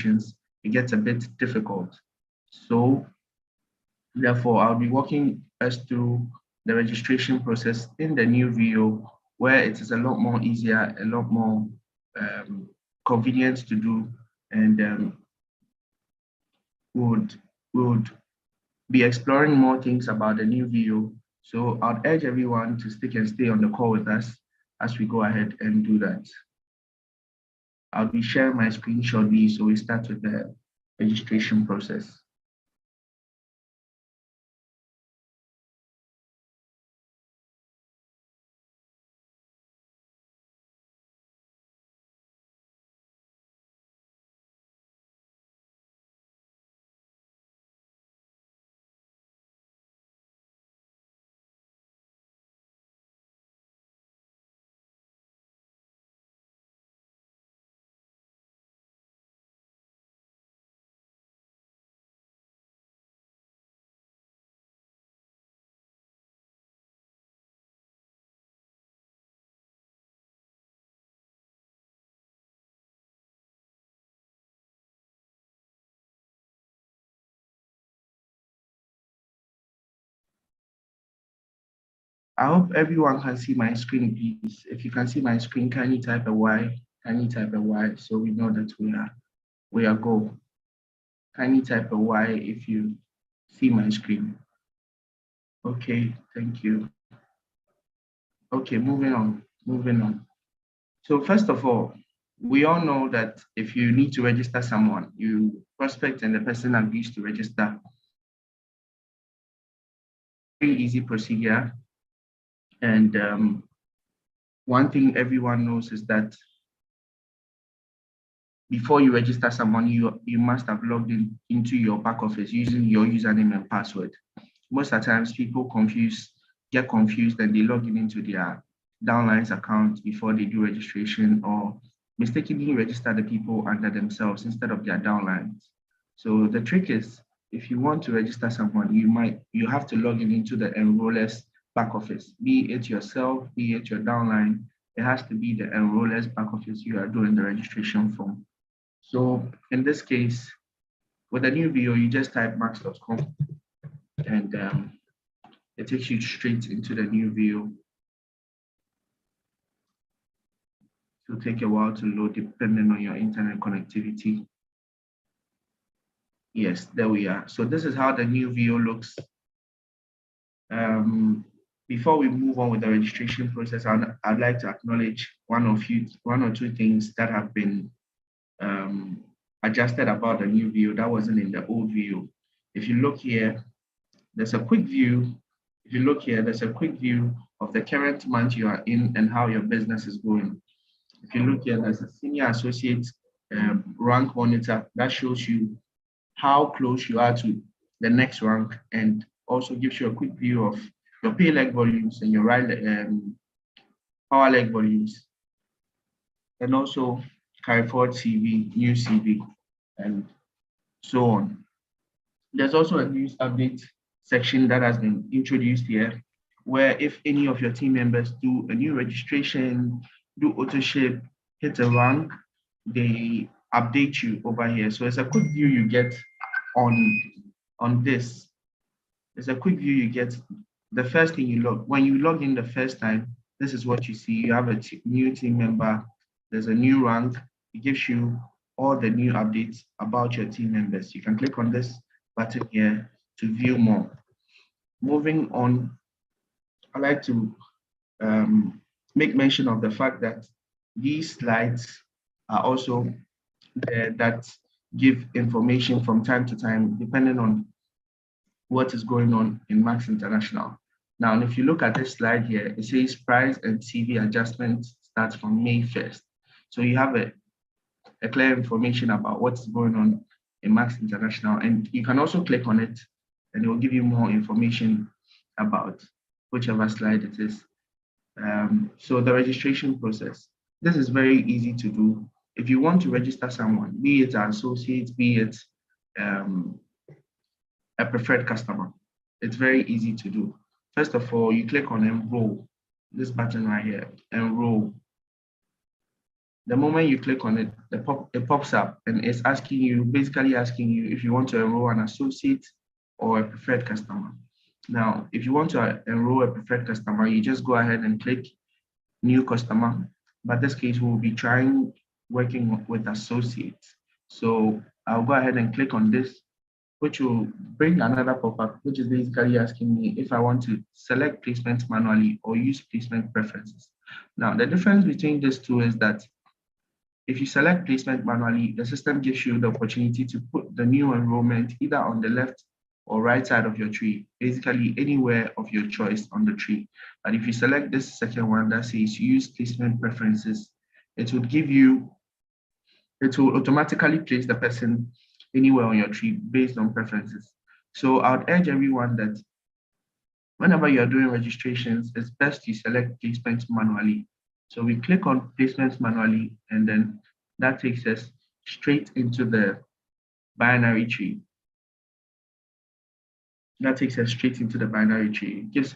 registrations, it gets a bit difficult. So therefore, I'll be walking us through the registration process in the new VO, where it is a lot more easier, a lot more convenient to do, and would be exploring more things about the new VO. So I'd urge everyone to stick and stay on the call with us as we go ahead and do that. I'll be sharing my screen shortly, so we start with the registration process. I hope everyone can see my screen, please. If you can see my screen, can you type a Y? Can you type a Y so we know that we are go? Can you type a Y if you see my screen? Okay, thank you. Okay, moving on. So first of all, we all know that if you need to register someone, you prospect and the person agrees to register. Very easy procedure. And one thing everyone knows is that before you register someone, you must have logged into your back office using your username and password. Most of the times people get confused and they log into their downline's account before they do registration, or mistakenly register the people under themselves instead of their downlines. So the trick is, if you want to register someone, you have to log into the enroller's back office, be it yourself, be it your downline. It has to be the enroller's back office you are doing the registration from. So in this case, with a new VO, you just type max.com and it takes you straight into the new VO. It will take a while to load depending on your internet connectivity. Yes, there we are. So this is how the new VO looks. Before we move on with the registration process, I'd like to acknowledge one or two things that have been adjusted about the new VO that wasn't in the old VO. If you look here, there's a quick view. If you look here, there's a quick view of the current month you are in and how your business is going. If you look here, there's a senior associate rank monitor that shows you how close you are to the next rank, and also gives you a quick view of your pay leg volumes and your power leg volumes, and also carry forward CV, new CV, and so on. There's also a news update section that has been introduced here, where if any of your team members do a new registration, do auto ship, hit a rank, they update you over here. So it's a quick view you get on this. It's a quick view you get. The first thing when you log in the first time, this is what you see. You have a new team member, there's a new rank. It gives you all the new updates about your team members. You can click on this button here to view more. Moving on, I'd like to make mention of the fact that these slides are also there that give information from time to time, depending on what is going on in Max International. Now, if you look at this slide here, it says price and CV adjustment starts from May 1st. So you have a clear information about what's going on in Max International, and you can also click on it and it will give you more information about whichever slide it is. So the registration process, this is very easy to do. If you want to register someone, be it an associate, be it a preferred customer, it's very easy to do. First of all, you click on enroll, this button right here, enroll. The moment you click on it, it pops up and it's asking you, basically asking you if you want to enroll an associate or a preferred customer. Now, if you want to enroll a preferred customer, you just go ahead and click new customer. But this case, we'll be trying working with associates. So I'll go ahead and click on this, which will bring another pop-up, which is basically asking me if I want to select placement manually or use placement preferences. Now, the difference between these two is that if you select placement manually, the system gives you the opportunity to put the new enrollment either on the left or right side of your tree, basically anywhere of your choice on the tree. But if you select this second one that says use placement preferences, it will automatically place the person anywhere on your tree based on preferences. So I would urge everyone that whenever you're doing registrations, it's best you select placements manually. So we click on placements manually, and then that takes us straight into the binary tree. That takes us straight into the binary tree. It gives,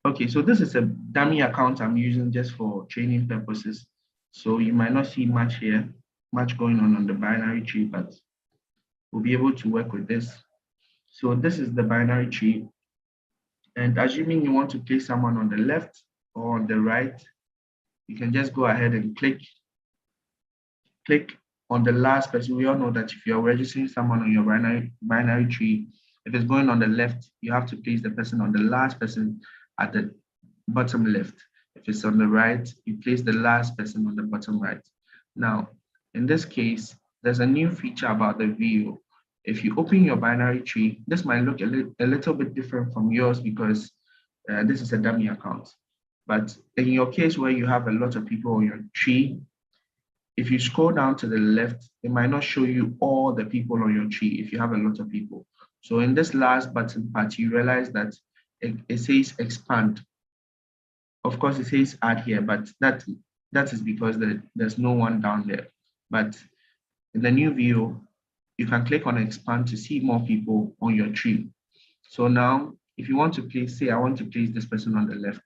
okay, so this is a dummy account I'm using just for training purposes. So you might not see much here, much going on the binary tree, but we'll be able to work with this. So this is the binary tree. And assuming you want to place someone on the left or on the right, you can just go ahead and click on the last person. We all know that if you're registering someone on your binary tree, if it's going on the left, you have to place the person on the last person at the bottom left. If it's on the right, you place the last person on the bottom right. Now, in this case, there's a new feature about the view. If you open your binary tree, this might look a little bit different from yours because this is a dummy account. But in your case where you have a lot of people on your tree, if you scroll down to the left, it might not show you all the people on your tree if you have a lot of people. So in this last button part, you realize that it says expand. Of course, it says add here, but that is because there's no one down there. But in the new view, you can click on expand to see more people on your tree. So now, if you want to place, say I want to place this person on the left,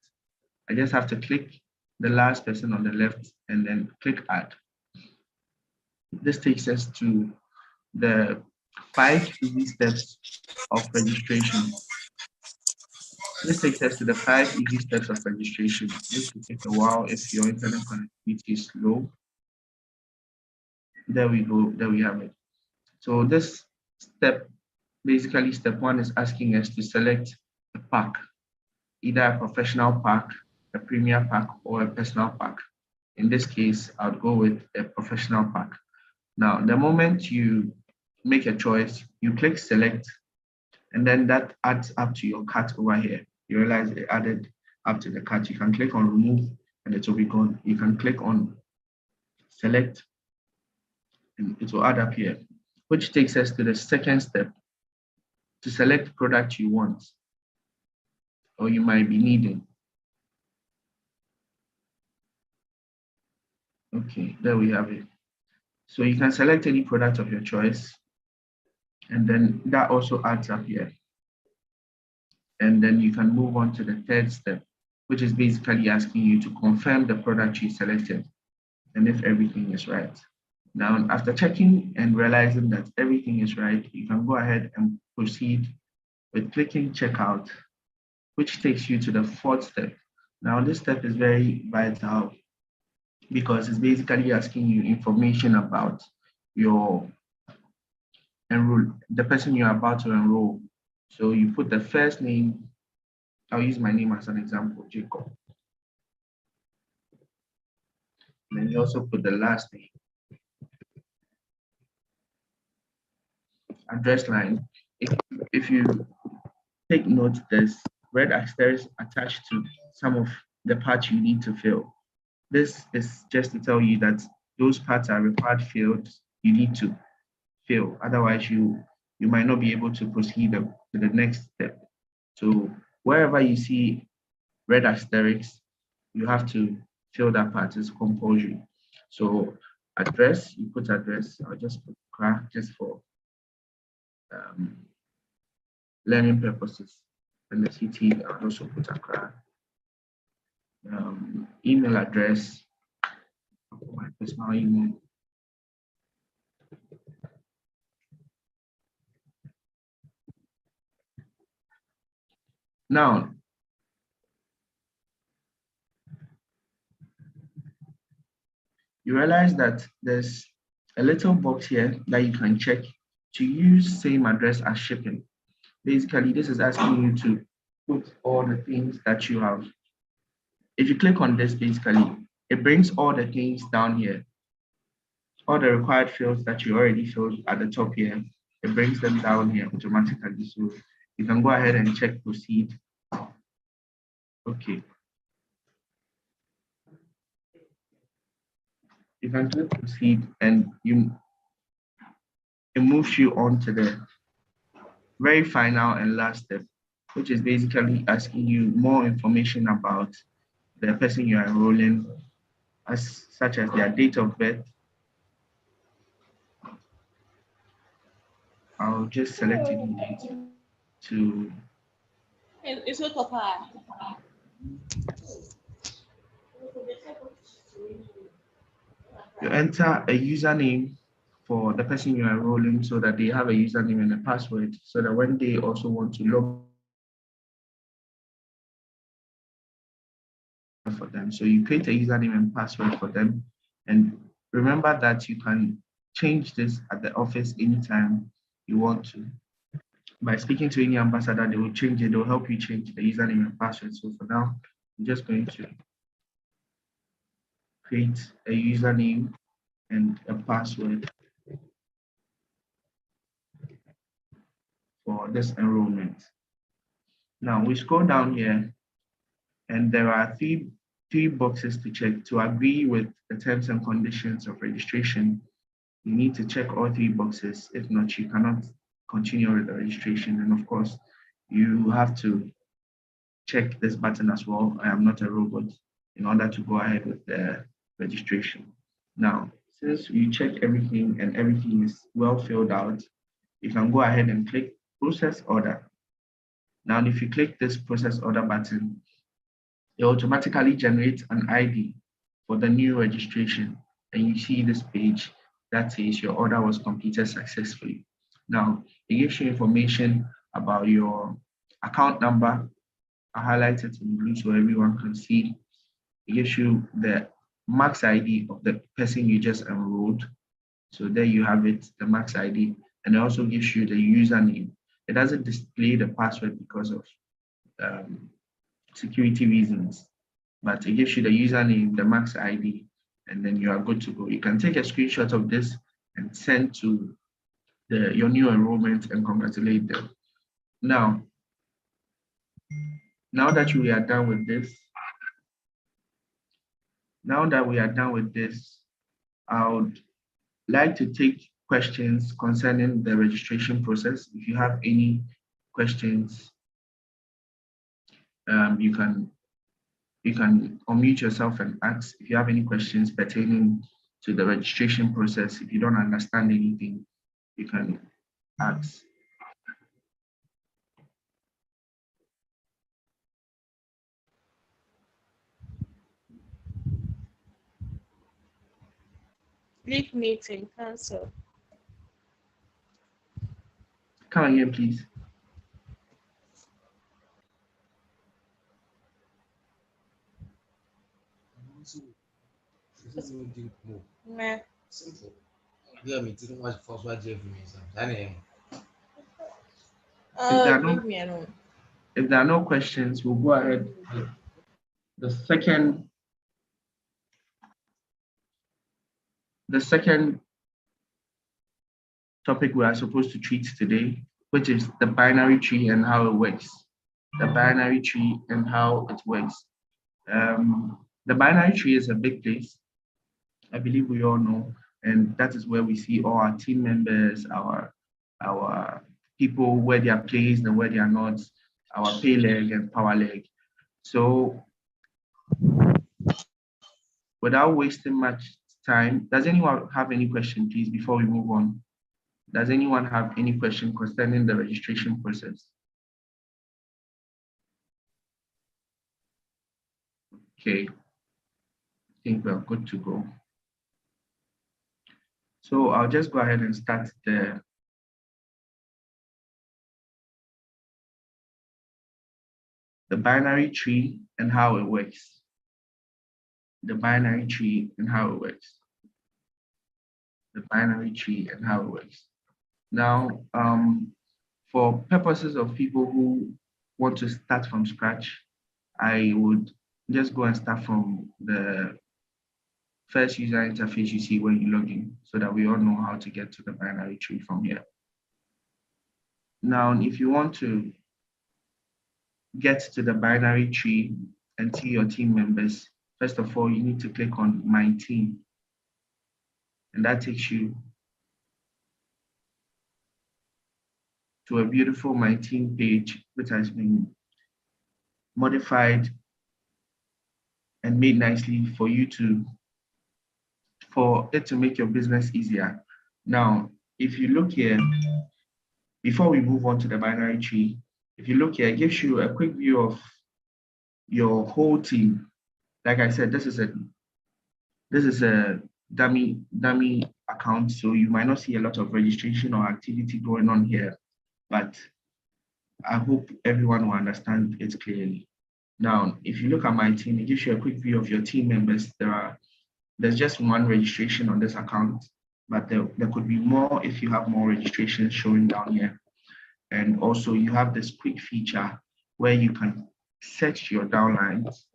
I just have to click the last person on the left and then click add. This takes us to the 5 easy steps of registration. This takes us to the 5 easy steps of registration. This will take a while if your internet connectivity is slow. There we go, there we have it. So this step, basically step 1 is asking us to select a pack, either a professional pack, a premier pack, or a personal pack. In this case, I'll go with a professional pack. Now, the moment you make a choice, you click select, and then that adds up to your cart over here. You realize it added up to the cart. You can click on remove and it will be gone. You can click on select and it will add up here, which takes us to the second step, to select product you want or you might be needing. Okay, there we have it. So you can select any product of your choice, and then that also adds up here. And then you can move on to the third step, which is basically asking you to confirm the product you selected and if everything is right. Now, after checking and realizing that everything is right, you can go ahead and proceed with clicking checkout, which takes you to the fourth step. Now, this step is very vital because it's basically asking you information about the person you're about to enroll. So you put the first name. I'll use my name as an example, Jacob. And then you also put the last name. Address line. If you take note, there's red asterisks attached to some of the parts you need to fill. This is just to tell you that those parts are required fields you need to fill. Otherwise, you might not be able to proceed to the next step. So wherever you see red asterisks, you have to fill that part. It's compulsory. So address, you put address. I'll just put Accra just for learning purposes. And the city, I'll also put Accra. Email address, my personal email. Now, you realize that there's a little box here that you can check to use same address as shipping. Basically, this is asking you to put all the things that you have. If you click on this, basically, it brings all the things down here, all the required fields that you already filled at the top here. It brings them down here automatically. So you can go ahead and check proceed. Okay. You can click proceed and it moves you on to the very final and last step, which is basically asking you more information about the person you are enrolling, such as their date of birth. I'll just select a date to. You enter a username for the person you are enrolling so that they have a username and a password so that when they also want to log for them. So you create a username and password for them. And remember that you can change this at the office anytime you want to. By speaking to any ambassador, they will change it. They'll help you change the username and password. So for now, I'm just going to create a username and a password for this enrollment. Now we scroll down here and there are three boxes to check. To agree with the terms and conditions of registration, you need to check all three boxes. If not, you cannot continue with the registration. And of course, you have to check this button as well. I am not a robot, in order to go ahead with the registration. Now, since you check everything and everything is well filled out, you can go ahead and click process order. Now, if you click this process order button, it automatically generates an ID for the new registration. And you see this page that says your order was completed successfully. Now, it gives you information about your account number. I highlight it in blue so everyone can see. It gives you the max ID of the person you just enrolled. So there you have it, the max ID. And it also gives you the username. It doesn't display the password because of security reasons, but it gives you the username, the max ID, and then you are good to go. You can take a screenshot of this and send to your new enrollment and congratulate them. Now that we are done with this, I would like to take questions concerning the registration process. If you have any questions, you can unmute yourself and ask if you have any questions pertaining to the registration process. If you don't understand anything, you can ask. Leave meeting, cancel. Come again, please. Meh. Simple. Yeah, me too much for what Jeff means. Leave Me alone. If there are no questions, we'll go ahead with the second topic we are supposed to treat today, which is the binary tree and how it works. The binary tree and how it works. The binary tree is a big place. I believe we all know, and that is where we see all our team members, our people, where they are placed and where they are not, our pay leg and power leg. So without wasting much time, does anyone have any question, please, before we move on? Does anyone have any question concerning the registration process? Okay, I think we're good to go. So I'll just go ahead and start the binary tree and how it works. The binary tree and how it works. The binary tree and how it works. Now, for purposes of people who want to start from scratch, I would just go and start from the first user interface you see when you log in, so that we all know how to get to the binary tree from here. Now, if you want to get to the binary tree and see your team members, first of all, you need to click on My Team. And that takes you to a beautiful My Team page, which has been modified and made nicely for it to make your business easier. Now, if you look here, before we move on to the binary tree, if you look here, it gives you a quick view of your whole team. Like I said, this is a dummy account, so you might not see a lot of registration or activity going on here, but I hope everyone will understand it clearly. Now, if you look at My Team, it gives you a quick view of your team members. There's just one registration on this account, but there could be more if you have more registrations showing down here. And also you have this quick feature where you can search your downlines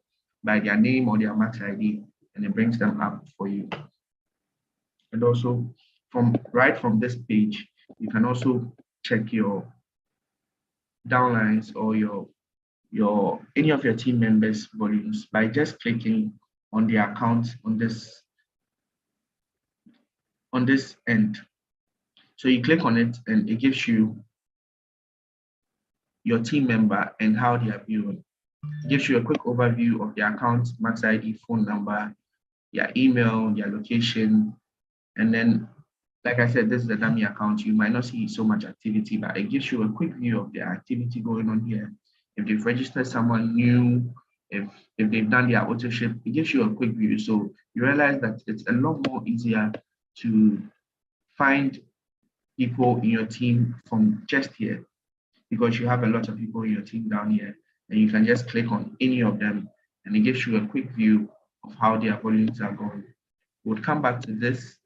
by their name or their max ID, and it brings them up for you. And also right from this page, you can also check your downlines or any of your team members' volumes by just clicking on the account on this end. So you click on it and it gives you your team member and how they are viewing. It gives you a quick overview of their account, max ID, phone number, their email, their location. And then, like I said, this is a dummy account. You might not see so much activity, but it gives you a quick view of their activity going on here. If they've registered someone new, if they've done their auto ship, it gives you a quick view. So you realize that it's a lot more easier to find people in your team from just here, because you have a lot of people in your team down here, and you can just click on any of them and it gives you a quick view of how their volumes are going. We'll come back to this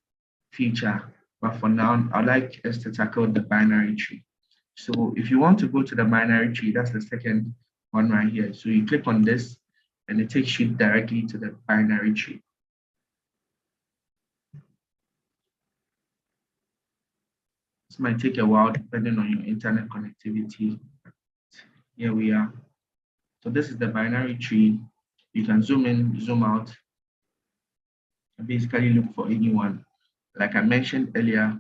feature, but for now, I'd like us to tackle the binary tree. So if you want to go to the binary tree, that's the second one right here. So you click on this and it takes you directly to the binary tree. This might take a while depending on your internet connectivity. Here we are. So this is the binary tree. You can zoom in, zoom out, and basically look for anyone. Like I mentioned earlier,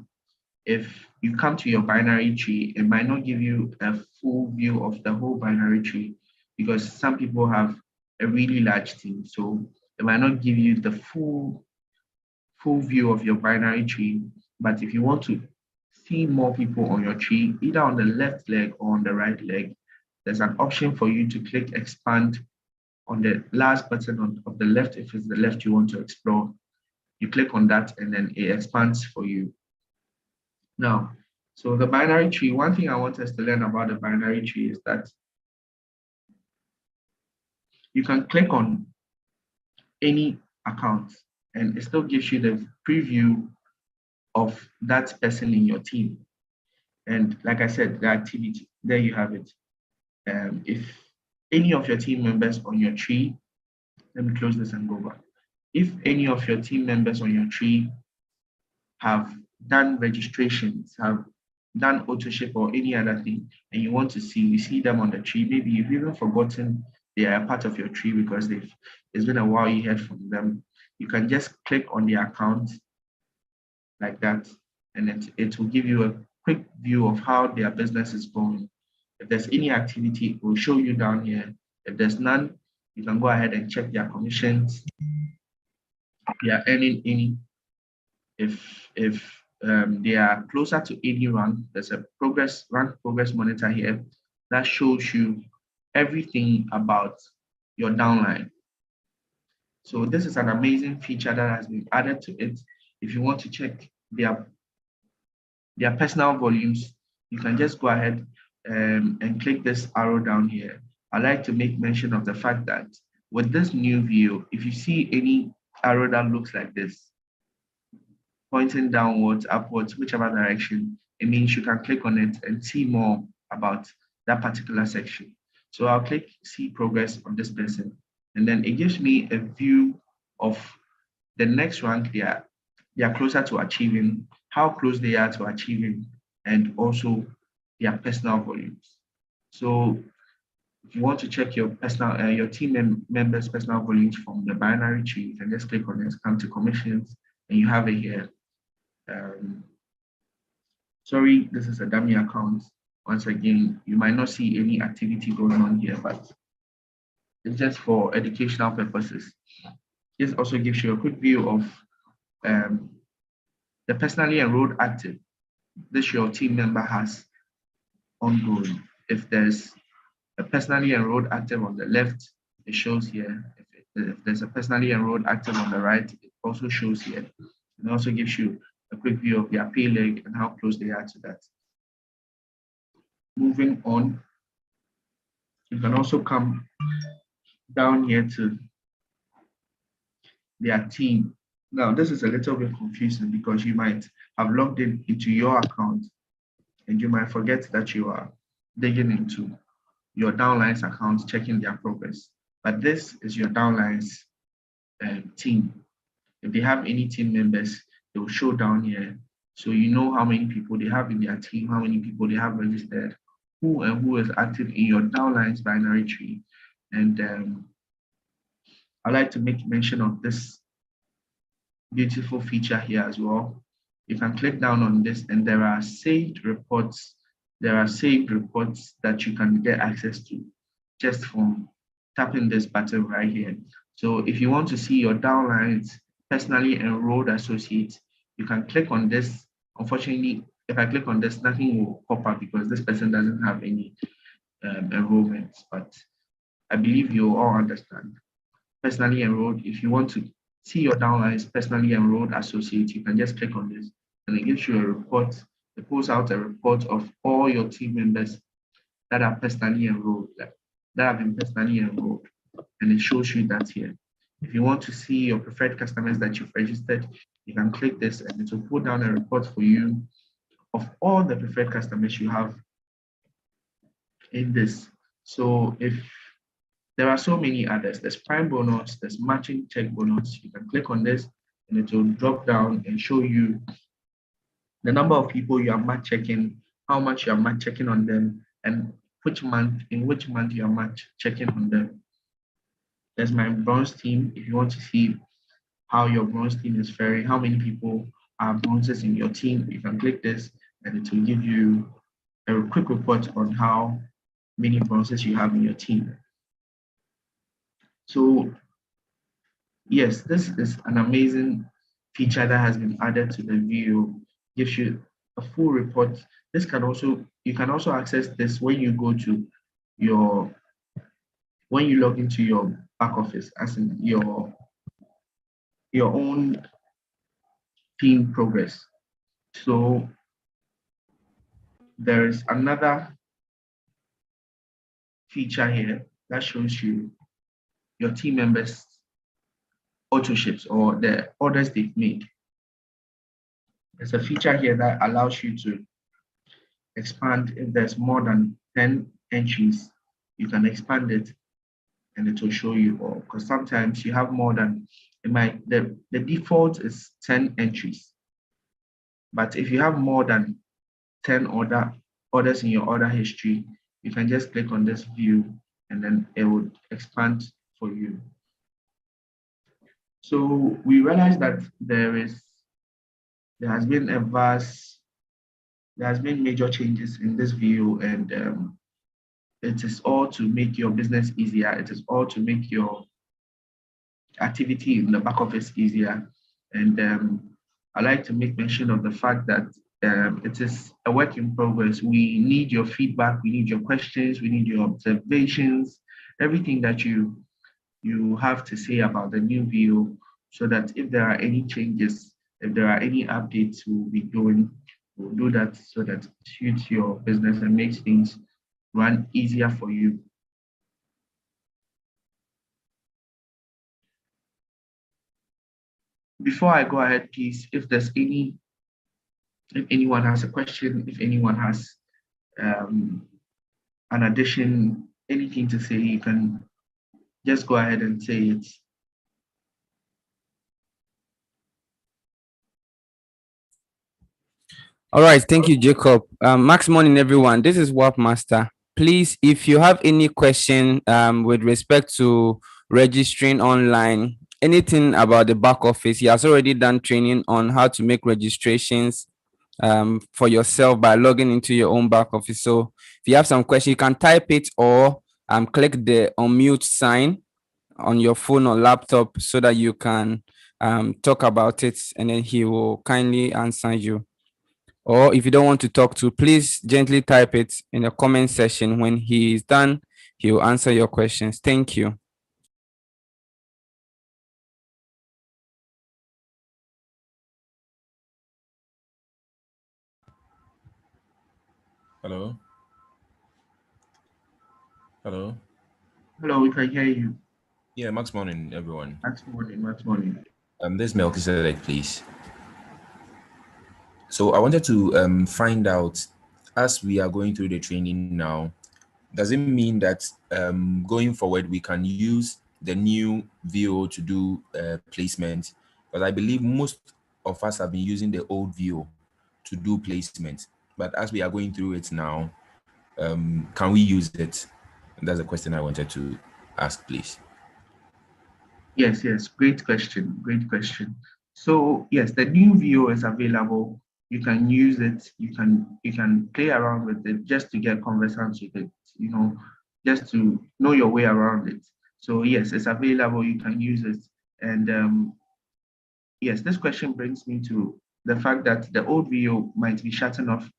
if you come to your binary tree, it might not give you a full view of the whole binary tree, because some people have a really large team. So it might not give you the full view of your binary tree. But if you want to see more people on your tree, either on the left leg or on the right leg, there's an option for you to click expand on the last button of the left. If it's the left you want to explore, you click on that and then it expands for you. Now, so the binary tree, one thing I want us to learn about the binary tree is that you can click on any account and it still gives you the preview of that person in your team. And like I said, the activity, there you have it. If any of your team members on your tree, let me close this and go back. If any of your team members on your tree have done registrations, have done AutoShip or any other thing, and you want to see, you see them on the tree, maybe you've even forgotten they are a part of your tree because it's been a while you heard from them, you can just click on the account like that, and it will give you a quick view of how their business is going. If there's any activity, it will show you down here. If there's none, you can go ahead and check their commissions. They are earning any. If they are closer to 80 rank, there's a rank progress monitor here that shows you everything about your downline. So this is an amazing feature that has been added to it. If you want to check their personal volumes, you can just go ahead and click this arrow down here. I like to make mention of the fact that with this new view, if you see any arrow that looks like this, pointing downwards, upwards, whichever direction, it means you can click on it and see more about that particular section. So I'll click see progress on this person, and then it gives me a view of the next rank they are closer to achieving, how close they are to achieving, and also their personal volumes. So if you want to check your personal, your team members' personal volumes from the binary tree, you can just click on it, come to commissions, and you have it here. Sorry, this is a dummy account. Once again, you might not see any activity going on here, but it's just for educational purposes. This also gives you a quick view of the personally enrolled active this your team member has ongoing. If there's a personally enrolled active on the left, it shows here. If there's a personally enrolled active on the right, it also shows here. It also gives you a quick view of their pay leg and how close they are to that. Moving on, you can also come down here to their team. Now, this is a little bit confusing because you might have logged in into your account and you might forget that you are digging into your downlines account, checking their progress. But this is your downlines team. If they have any team members, they will show down here. So you know how many people they have in their team, how many people they have registered, who is active in your downlines binary tree. And I like to make mention of this beautiful feature here as well. You can click down on this and there are saved reports. There are saved reports that you can get access to just from tapping this button right here. So if you want to see your downlines personally enrolled associates, you can click on this. Unfortunately, if I click on this, nothing will pop up because this person doesn't have any enrollments, but I believe you all understand. Personally enrolled, if you want to see your downlines personally enrolled associates, you can just click on this and it gives you a report. It pulls out a report of all your team members that are personally enrolled, that have been personally enrolled, and it shows you that here. If you want to see your preferred customers that you've registered, you can click this and it will pull down a report for you of all the preferred customers you have in this. So if there are so many others, there's prime bonus, there's matching check bonus, you can click on this and it will drop down and show you the number of people you are match checking, how much you are match checking on them, and in which month you are match checking on them. There's my bronze team. If you want to see how your bronze team is faring, how many people are bronzes in your team, you can click this and it will give you a quick report on how many bronzes you have in your team. So yes, this is an amazing feature that has been added to the view. Gives you a full report. This can also, you can also access this when you go to when you log into your back office, as in your own team progress. So there is another feature here that shows you your team members' auto ships or the orders they've made. There's a feature here that allows you to expand. If there's more than 10 entries, you can expand it and it will show you all, because sometimes you have more than, the default is 10 entries. But if you have more than 10 orders in your order history, you can just click on this view and then it would expand for you. So we realize that there has been major changes in this view, and it is all to make your business easier. It is all to make your activity in the back office easier. And I like to make mention of the fact that it is a work in progress. We need your feedback, we need your questions, we need your observations, everything that you have to say about the new view, so that if there are any changes, If there are any updates we'll be doing, we'll do that so that it suits your business and makes things run easier for you. Before I go ahead, please, if anyone has a question, if anyone has an addition, anything to say, you can just go ahead and say it. All right, thank you, Jacob. Max morning, everyone. This is Warp Master. Please, if you have any question with respect to registering online, anything about the back office, he has already done training on how to make registrations for yourself by logging into your own back office. So if you have some question, you can type it or click the unmute sign on your phone or laptop so that you can talk about it, and then he will kindly answer you. Or if you don't want to talk to, please gently type it in the comment section. When he is done, he will answer your questions. Thank you. Hello. Hello. Hello, we can hear you. Yeah, Max morning, everyone. Max morning. This is 𝐇𝐄𝐋𝐋𝐎, please. So I wanted to find out, as we are going through the training now, does it mean that going forward we can use the new VO to do placement? Because I believe most of us have been using the old VO to do placement. But as we are going through it now, can we use it? That's a question I wanted to ask, please. Yes, great question. So yes, the new VO is available. You can use it. You can play around with it just to get conversant with it. Just to know your way around it. So yes, it's available. You can use it. And yes, this question brings me to the fact that the old VO might be shutting off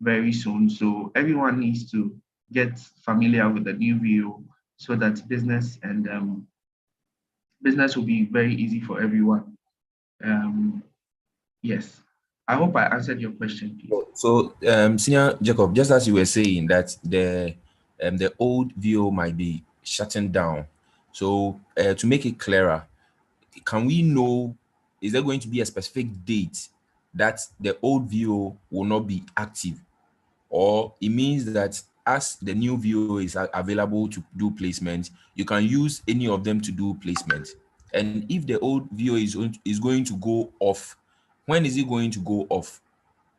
very soon. So everyone needs to get familiar with the new VO so that business will be very easy for everyone. Yes, I hope I answered your question, please. So, Senior Jacob, just as you were saying that the old VO might be shutting down. So, to make it clearer, can we know, is there going to be a specific date that the old VO will not be active? Or it means that as the new VO is available to do placement, you can use any of them to do placement. And if the old VO is going to go off, when is it going to go off?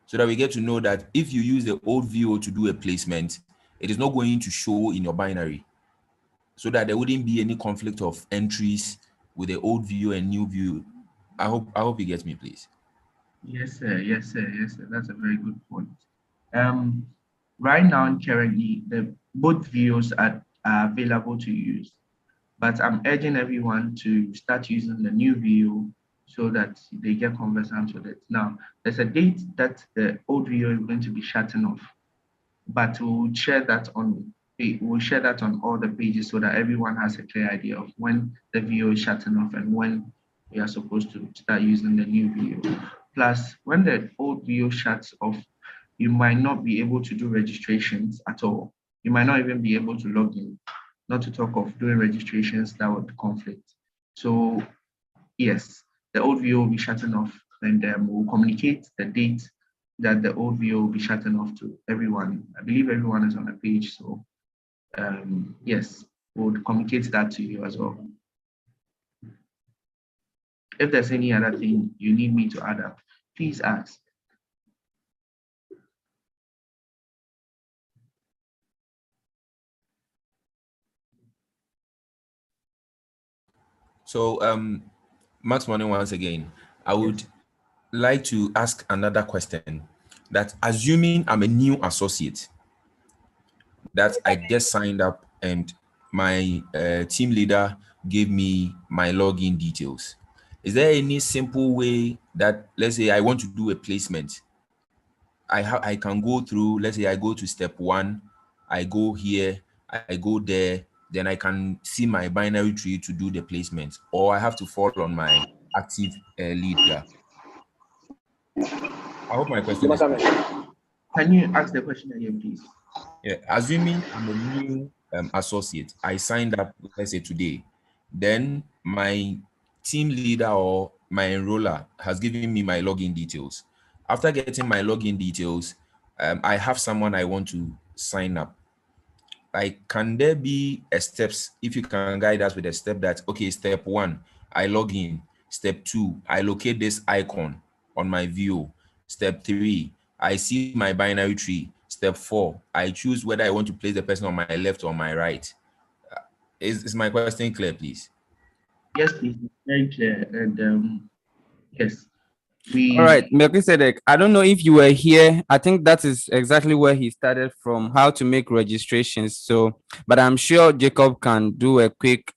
So that we get to know that if you use the old VO to do a placement, it is not going to show in your binary, so that there wouldn't be any conflict of entries with the old VO and new VO. I hope you get me, please. Yes, sir. That's a very good point. Right now, currently, both VOs are available to use, but I'm urging everyone to start using the new VO so that they get conversant with it. Now, there's a date that the old VO is going to be shutting off, but we'll share that on all the pages so that everyone has a clear idea of when the VO is shutting off and when we are supposed to start using the new VO. Plus, when the old VO shuts off, you might not be able to do registrations at all. You might not even be able to log in, not to talk of doing registrations that would conflict. So yes, the old VO will be shutting off, and we'll communicate the date that the old VO will be shutting off to everyone. I believe everyone is on the page, so yes, we'll communicate that to you as well. If there's any other thing you need me to add up, please ask. So, Max Morning, once again, I would like to ask another question. That assuming I'm a new associate, that I just signed up and my team leader gave me my login details. Is there any simple way that, let's say I want to do a placement, I can go through, let's say I go to step 1, I go here, I go there, then I can see my binary tree to do the placement, or I have to fall on my active leader? I hope my question is clear. Can you ask the question again, please? Yeah, assuming I'm a new associate, I signed up, let's say today, then my team leader or my enroller has given me my login details. After getting my login details, I have someone I want to sign up. Like, can there be a steps, if you can guide us with a step that, okay, step 1, I log in. Step 2, I locate this icon on my view. Step 3, I see my binary tree. Step 4, I choose whether I want to place the person on my left or my right. Is my question clear, please? Yes, please. It's very clear. And yes, All right, we Melchizedek, I don't know if you were here. I think that is exactly where he started from, how to make registrations. So, but I'm sure Jacob can do a quick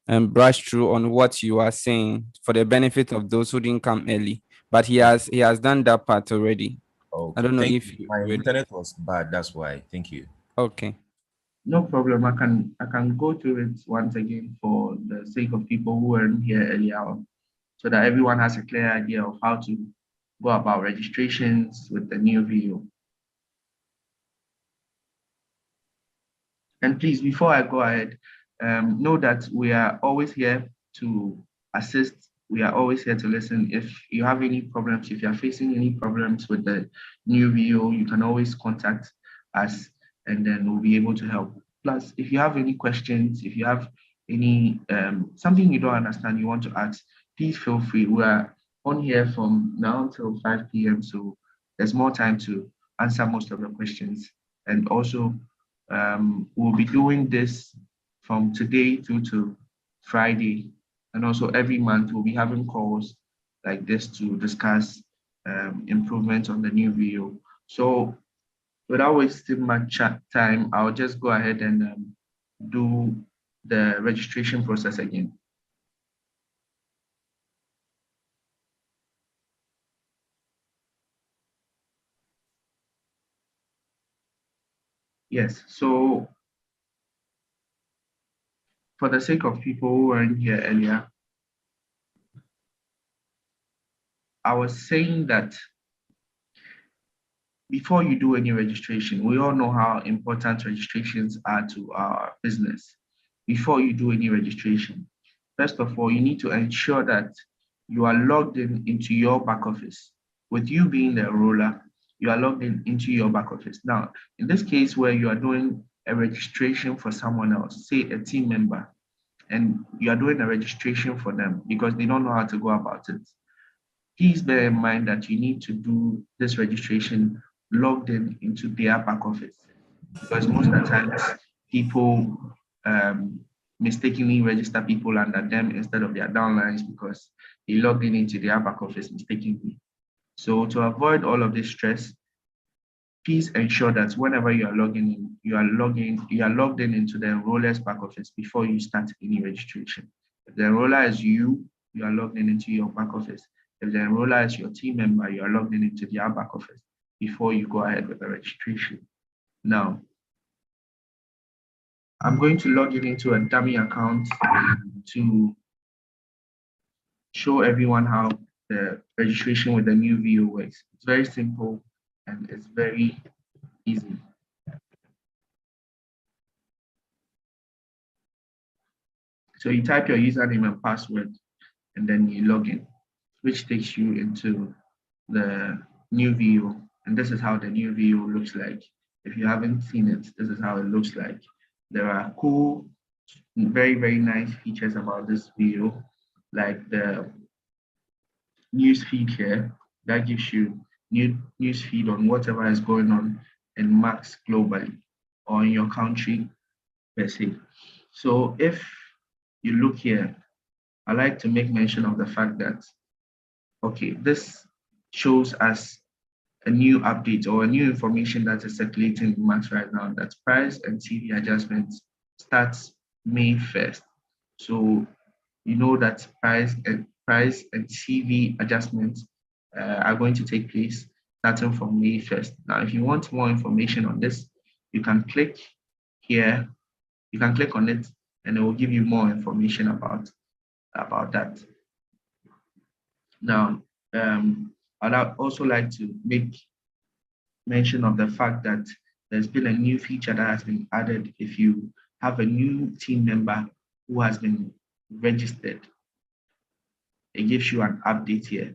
brush through on what you are saying for the benefit of those who didn't come early. But he has done that part already. I Okay, don't know thank if you. you My ready. internet was bad, that's why. Thank you. Okay. no problem. I can go through it once again for the sake of people who weren't here earlier on, so that everyone has a clear idea of how to go about registrations with the new video. And please, before I go ahead, know that we are always here to assist. We are always here to listen. If you have any problems, if you are facing any problems with the new video, you can always contact us and then we'll be able to help. Plus, if you have any questions, if you have any something you don't understand, you want to ask, please feel free. We are on here from now until 5 p.m. So there's more time to answer most of the questions. And also, we'll be doing this from today through to Friday. And also every month we'll be having calls like this to discuss improvements on the new video. So without wasting much time, I'll just go ahead and do the registration process again. Yes, so for the sake of people who weren't here earlier, I was saying that before you do any registration, we all know how important registrations are to our business. Before you do any registration, first of all, you need to ensure that you are logged in into your back office. With you being the enroller, you are logged in into your back office. Now, in this case where you are doing a registration for someone else, say a team member, and you are doing a registration for them because they don't know how to go about it, please bear in mind that you need to do this registration logged in into their back office, because most of the times people mistakenly register people under them instead of their downlines because they logged in into their back office mistakenly. So to avoid all of this stress, please ensure that whenever you are logging in, you are logged in into the enroller's back office before you start any registration. If the enroller is you, you are logged in into your back office. If the enroller is your team member, you are logged in into their back office before you go ahead with the registration. Now, I'm going to log in into a dummy account to show everyone how the registration with the new video works. It's very simple and it's very easy. So you type your username and password and then you log in, which takes you into the new view. And this is how the new view looks like. If you haven't seen it, this is how it looks like. There are cool, very, very nice features about this view, like the news feed here that gives you news feed on whatever is going on in Max globally or in your country per se. So if you look here, I like to make mention of the fact that, okay, this shows us a new update or a new information that is circulating in Max right now, that price and TV adjustments starts May 1st. So you know that price and TV adjustments are going to take place starting from May 1st. Now, if you want more information on this, you can click here, you can click on it, and it will give you more information about that. Now, I'd also like to make mention of the fact that there's been a new feature that has been added if you have a new team member who has been registered. It gives you an update here.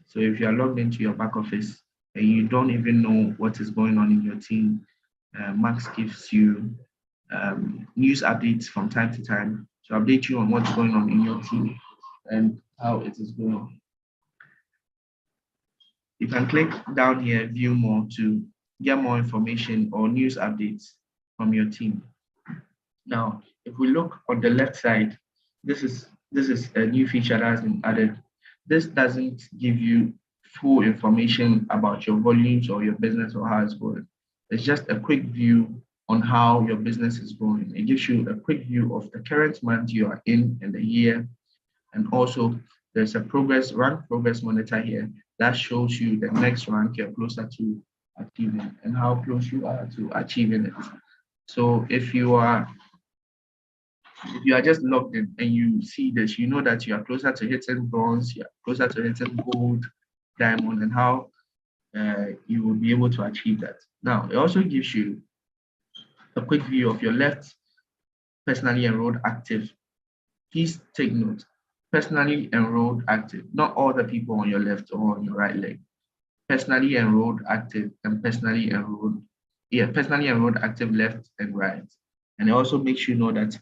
So if you are logged into your back office and you don't even know what is going on in your team, Max gives you news updates from time to time to update you on what's going on in your team and how it is going. You can click down here, view more, to get more information or news updates from your team. Now, if we look on the left side, this is a new feature that has been added. This doesn't give you full information about your volumes or your business or how it's going. It's just a quick view on how your business is going. It gives you a quick view of the current month you are in and the year. And also there's a rank progress monitor here that shows you the next rank you're closer to achieving and how close you are to achieving it. So if you are just logged in and you see this, you know that you are closer to hitting bronze, you are closer to hitting gold, diamond, and how you will be able to achieve that. Now, it also gives you a quick view of your left personally enrolled active. Please take note, personally enrolled active, not all the people on your left or on your right leg. Personally enrolled active and personally enrolled active left and right. And it also makes you know that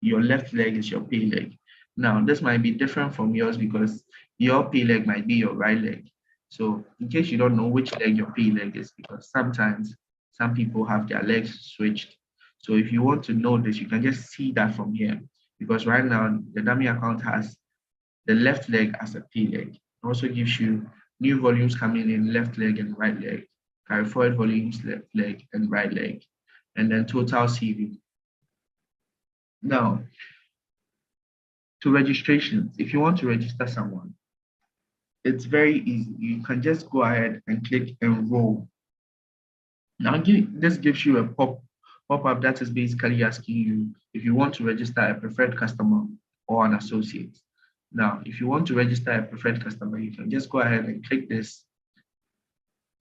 your left leg is your pay leg. Now, this might be different from yours because your pay leg might be your right leg. So in case you don't know which leg your pay leg is, because sometimes some people have their legs switched. So if you want to know this, you can just see that from here. Because right now, the dummy account has the left leg as a pay leg. It also gives you new volumes coming in left leg and right leg, carry forward volumes left leg and right leg, and then total CV. Now, to registrations, if you want to register someone, it's very easy. You can just go ahead and click enroll. Now, this gives you a pop-up that is basically asking you if you want to register a preferred customer or an associate. Now, if you want to register a preferred customer, you can just go ahead and click this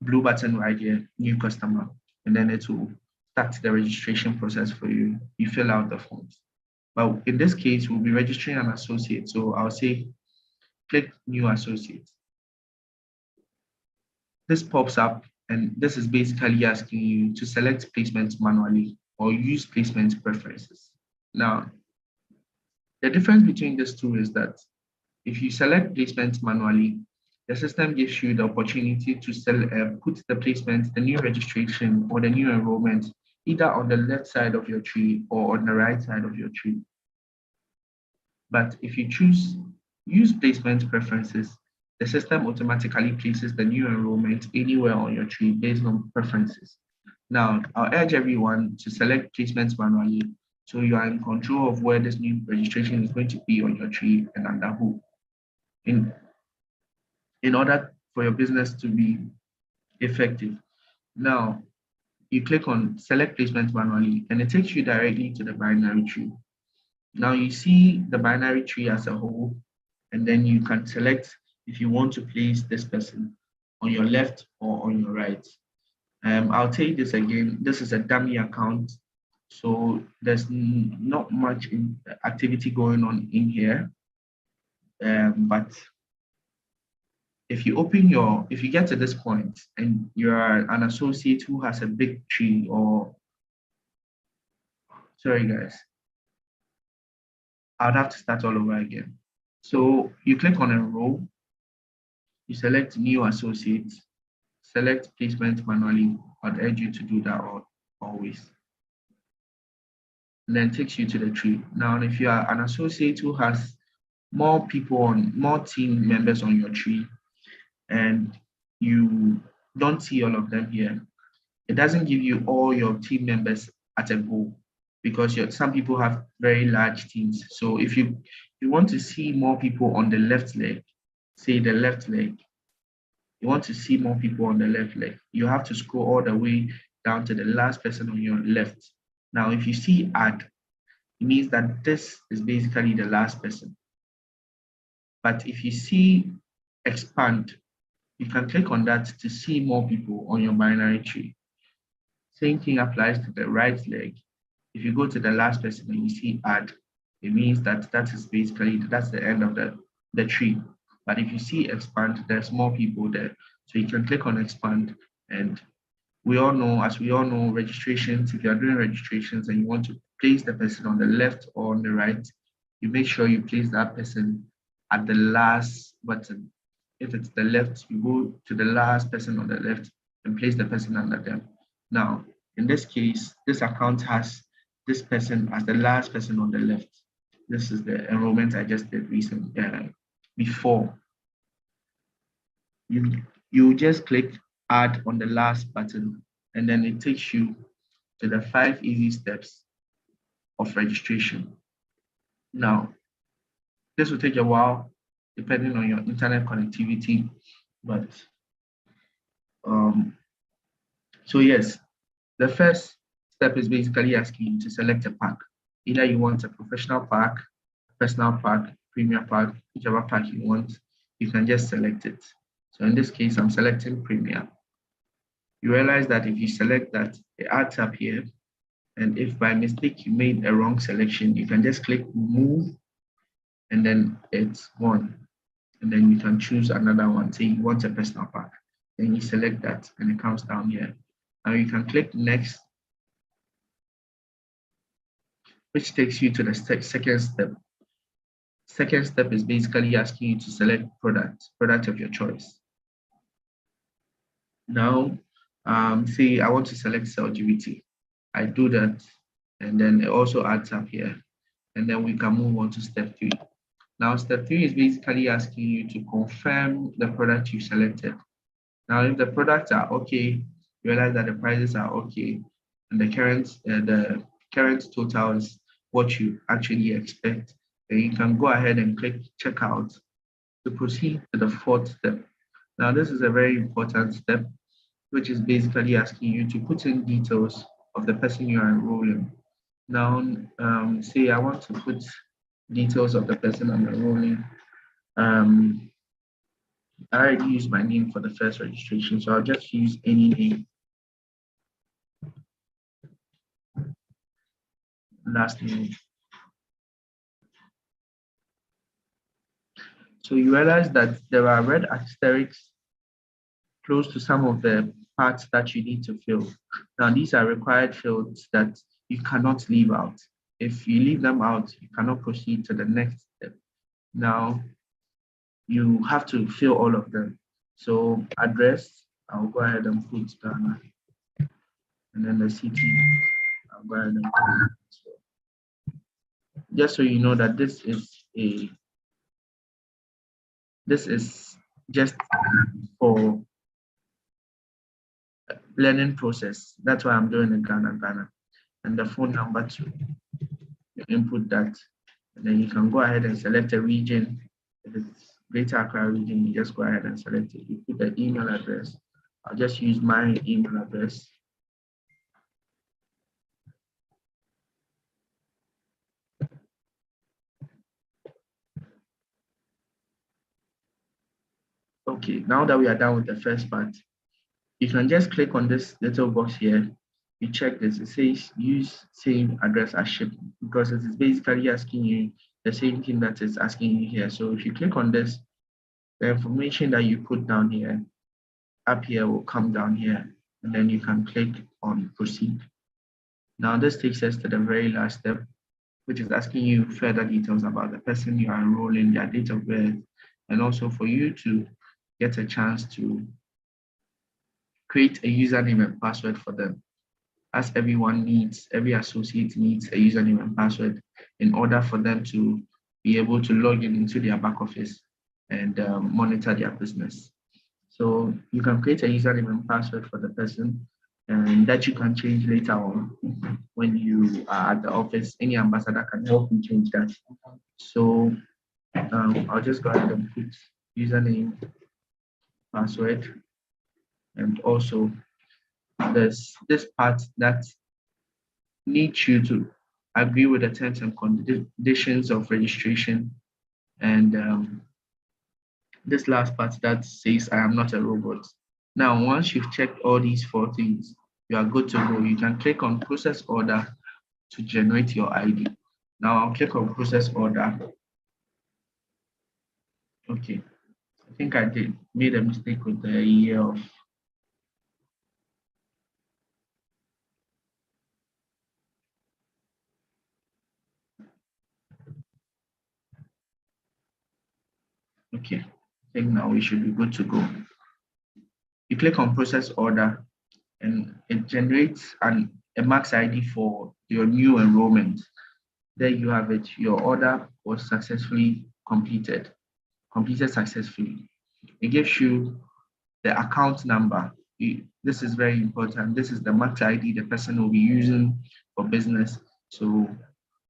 blue button right here, new customer, and then it will start the registration process for you. You fill out the forms. But in this case, we'll be registering an associate. So I'll say, click new associate. This pops up, and this is basically asking you to select placements manually or use placement preferences. Now, the difference between these two is that if you select placement manually, the system gives you the opportunity to put the placement, the new registration, or the new enrollment either on the left side of your tree or on the right side of your tree. But if you choose use placement preferences, the system automatically places the new enrollment anywhere on your tree based on preferences. Now, I'll urge everyone to select placements manually so you are in control of where this new registration is going to be on your tree and under who. In order for your business to be effective. Now, you click on select placement manually and it takes you directly to the binary tree. Now you see the binary tree as a whole, and then you can select if you want to place this person on your left or on your right. I'll tell you this again, this is a dummy account, so there's not much activity going on in here. But if you get to this point and you're an associate who has a big tree or, sorry guys, I'd have to start all over again. So you click on enroll, you select new associate, select placement manually. I'd urge you to do that always. And then it takes you to the tree. Now, if you are an associate who has more team members on your tree, and you don't see all of them here, it doesn't give you all your team members at a go because some people have very large teams. So if you want to see more people on the left leg, say the left leg, you want to see more people on the left leg, you have to scroll all the way down to the last person on your left. Now, if you see add, it means that this is basically the last person. But if you see expand, you can click on that to see more people on your binary tree. Same thing applies to the right leg. If you go to the last person and you see add, it means that that is basically, that's the end of the tree. But if you see expand, there's more people there. So you can click on expand, and we all know, as we all know, registrations, if you are doing registrations and you want to place the person on the left or on the right, you make sure you place that person at the last button. If it's the left, you go to the last person on the left and place the person under them. Now, in this case, this account has this person as the last person on the left. This is the enrollment I just did recently, before. You just click add on the last button, and then it takes you to the 5 easy steps of registration. Now, this will take a while depending on your internet connectivity, but so yes, the first step is basically asking you to select a pack. Either you want a professional pack, personal pack, premier pack, whichever pack you want, you can just select it. So in this case, I'm selecting premier. You realize that if you select that, it adds up here. And if by mistake you made a wrong selection, you can just click remove, and then it's gone. And then you can choose another one. Say you want a personal pack. Then you select that and it comes down here. Now you can click next, which takes you to the second step. Second step is basically asking you to select product of your choice. Now, say I want to select LGBT. I do that, and then it also adds up here. And then we can move on to step 3. Now, step 3 is basically asking you to confirm the product you selected. Now, if the products are okay, you realize that the prices are okay, and the current total is what you actually expect, then you can go ahead and click checkout to proceed to the 4th step. Now, this is a very important step, which is basically asking you to put in details of the person you are enrolling. Now, say I want to put details of the person I'm enrolling. I already used my name for the first registration, so I'll just use any name. Last name. So you realize that there are red asterisks close to some of the parts that you need to fill. Now, these are required fields that you cannot leave out. If you leave them out, you cannot proceed to the next step. Now, you have to fill all of them. So address, I'll go ahead and put Ghana. And then the city, I'll go ahead and put it. Just so you know that this is just for learning process. That's why I'm doing in Ghana. And the phone number too. You input that, and then you can go ahead and select a region. If it's Greater Accra region, you just go ahead and select it. You put the email address. I'll just use my email address. Okay, now that we are done with the first part, you can just click on this little box here. You check this, it says use same address as shipping, because it is basically asking you the same thing that it's asking you here. So if you click on this, the information that you put down here, up here will come down here, and then you can click on proceed. Now this takes us to the very last step, which is asking you further details about the person you are enrolling, their date of birth, and also for you to get a chance to create a username and password for them. As everyone needs, every associate needs a username and password in order for them to be able to log in into their back office and monitor their business. So you can create a username and password for the person, and that you can change later on when you are at the office. Any ambassador can help you change that. So I'll just go ahead and put username, password, and also there's this part that needs you to agree with the terms and conditions of registration, and this last part that says I am not a robot. Now, once you've checked all these 4 things, you are good to go. You can click on process order to generate your ID. Now I'll click on process order. Okay, I think I made a mistake with the year of. Okay, I think now we should be good to go. You click on process order and it generates a max ID for your new enrollment. There you have it. Your order was successfully completed successfully. It gives you the account number. This is very important. This is the max ID the person will be using for business. So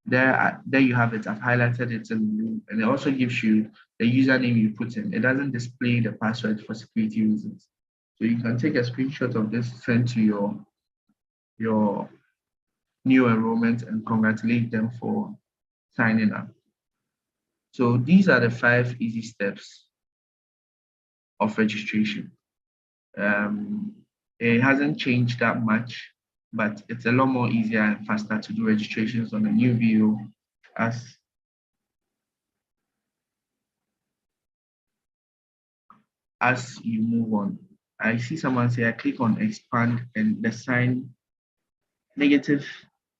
there you have it. I've highlighted it in blue, and it also gives you the username you put in. It doesn't display the password for security reasons. So you can take a screenshot of this, send to your new enrollment, and congratulate them for signing up. So these are the 5 easy steps of registration. It hasn't changed that much, but it's a lot more easier and faster to do registrations on a new VO as you move on. I see someone say I click on expand and the sign negative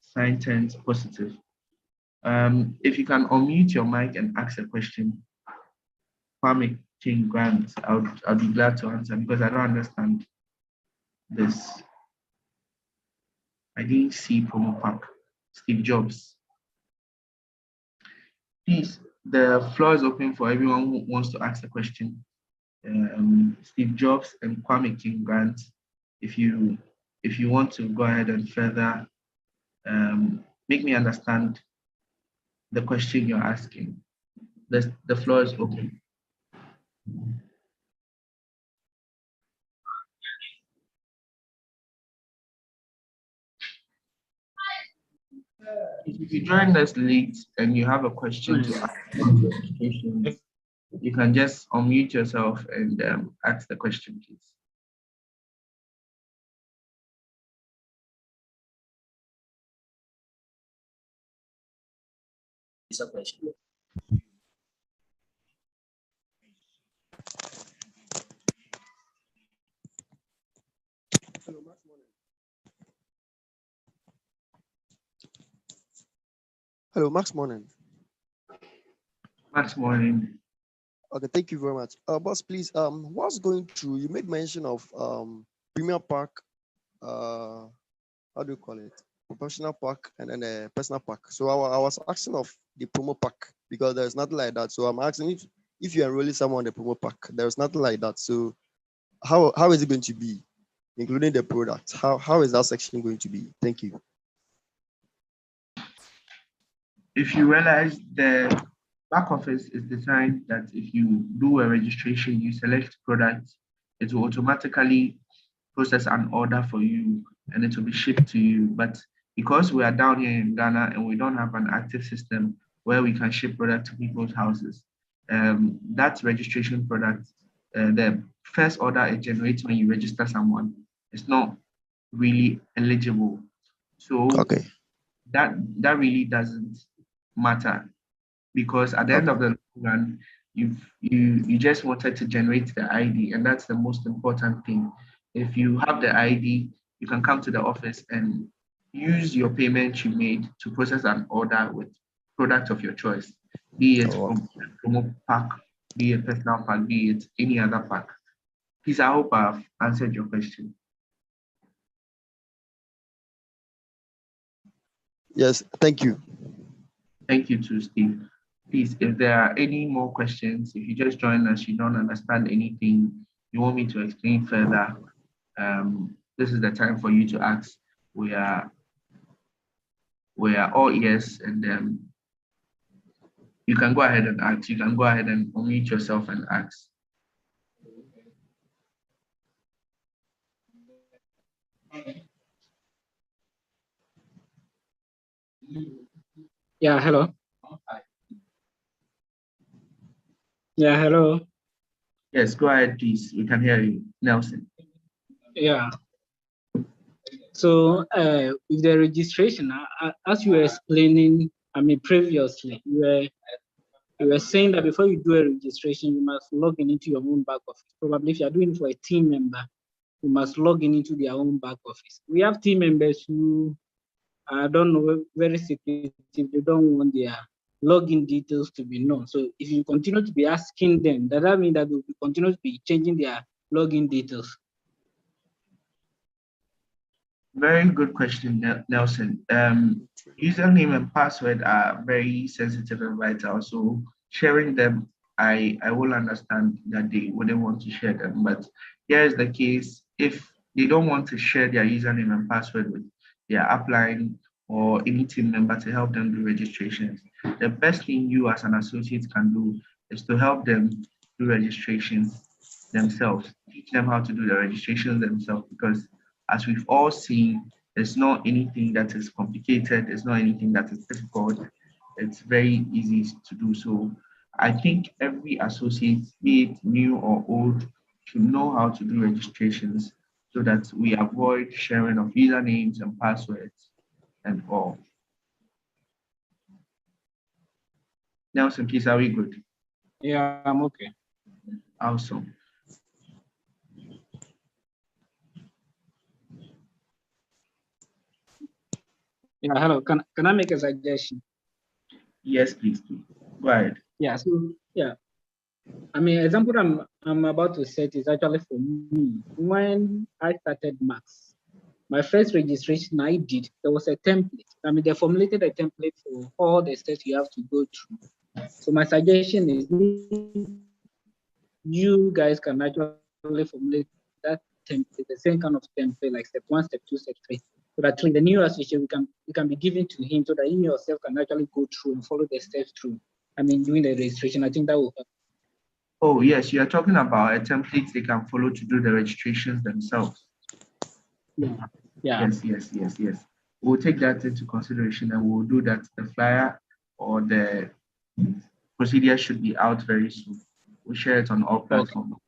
sign turns positive. If you can unmute your mic and ask a question, 𝐇𝐄𝐋𝐋𝐎 Grant, I'll be glad to answer because I don't understand this. I didn't see promo pack. Steve Jobs. Please, the floor is open for everyone who wants to ask a question. Steve Jobs and 𝐇𝐄𝐋𝐋𝐎 Grant, if you want to go ahead and further make me understand the question you're asking. The floor is open. If you joined us late and you have a question to ask about registration, you can just unmute yourself and ask the question, please. Hello, Max morning. Max morning. Okay, thank you very much. Boss, please, what's going through? You made mention of Premier Pack, how do you call it? Professional pack and then a personal pack. So I was asking of the promo pack because there's nothing like that. So I'm asking if you're enrolling someone on the promo pack, there's nothing like that. So how is it going to be, including the product? How is that section going to be? Thank you. If you realize the back office is designed that if you do a registration, you select product, it will automatically process an order for you and it will be shipped to you. But because we are down here in Ghana and we don't have an active system where we can ship product to people's houses, that registration product, the first order it generates when you register someone, is not really eligible. So Okay. that really doesn't matter because at the end of the run, you just wanted to generate the ID, and that's the most important thing. If you have the ID, you can come to the office and use your payment you made to process an order with product of your choice, be it from promo pack, be it personal pack, be it any other pack. Please, I hope I've answered your question. Yes, thank you. Thank you too, Steve. Please, if there are any more questions, if you just joined us, you don't understand anything, you want me to explain further, this is the time for you to ask. We are all ears, and you can go ahead and ask. You can go ahead and unmute yourself and ask. Yeah, hello. Yeah, hello. Yes, go ahead, please. We can hear you, Nelson. Yeah. So with the registration, as you were explaining, I mean previously, you were saying that before you do a registration, you must log in into your own back office. Probably if you are doing it for a team member, you must log in into their own back office. We have team members who, I don't know, very secretive. They don't want their login details to be known. So if you continue to be asking them, does that mean that they will continue to be changing their login details? Very good question, Nelson. Username and password are very sensitive and vital. So sharing them, I will understand that they wouldn't want to share them. But here is the case: if they don't want to share their username and password with their upline or any team member to help them do registrations, the best thing you as an associate can do is to help them do registrations themselves. Teach them how to do the registrations themselves, because as we've all seen, there's not anything that is complicated, there's not anything that is difficult. It's very easy to do. So I think every associate, be it new or old, should know how to do registrations so that we avoid sharing of usernames and passwords and all. Nelson, please, are we good? Yeah, I'm okay. Awesome. Yeah, hello. Can I make a suggestion? Yes, please. Go ahead. Yeah, so yeah. I mean, example I'm about to set is actually for me. When I started Max, my first registration I did, there was a template. I mean, they formulated a template for all the steps you have to go through. So my suggestion is you guys can actually formulate that template, the same kind of template, like step 1, step 2, step 3. So that in the new association, we can be given to him so that he yourself can actually go through and follow the steps through. I mean, doing the registration, I think that will help. Oh, yes, you are talking about a template they can follow to do the registrations themselves. Yeah. Yes. We'll take that into consideration and we'll do that. The flyer or the procedure should be out very soon. We'll share it on all platforms. Okay.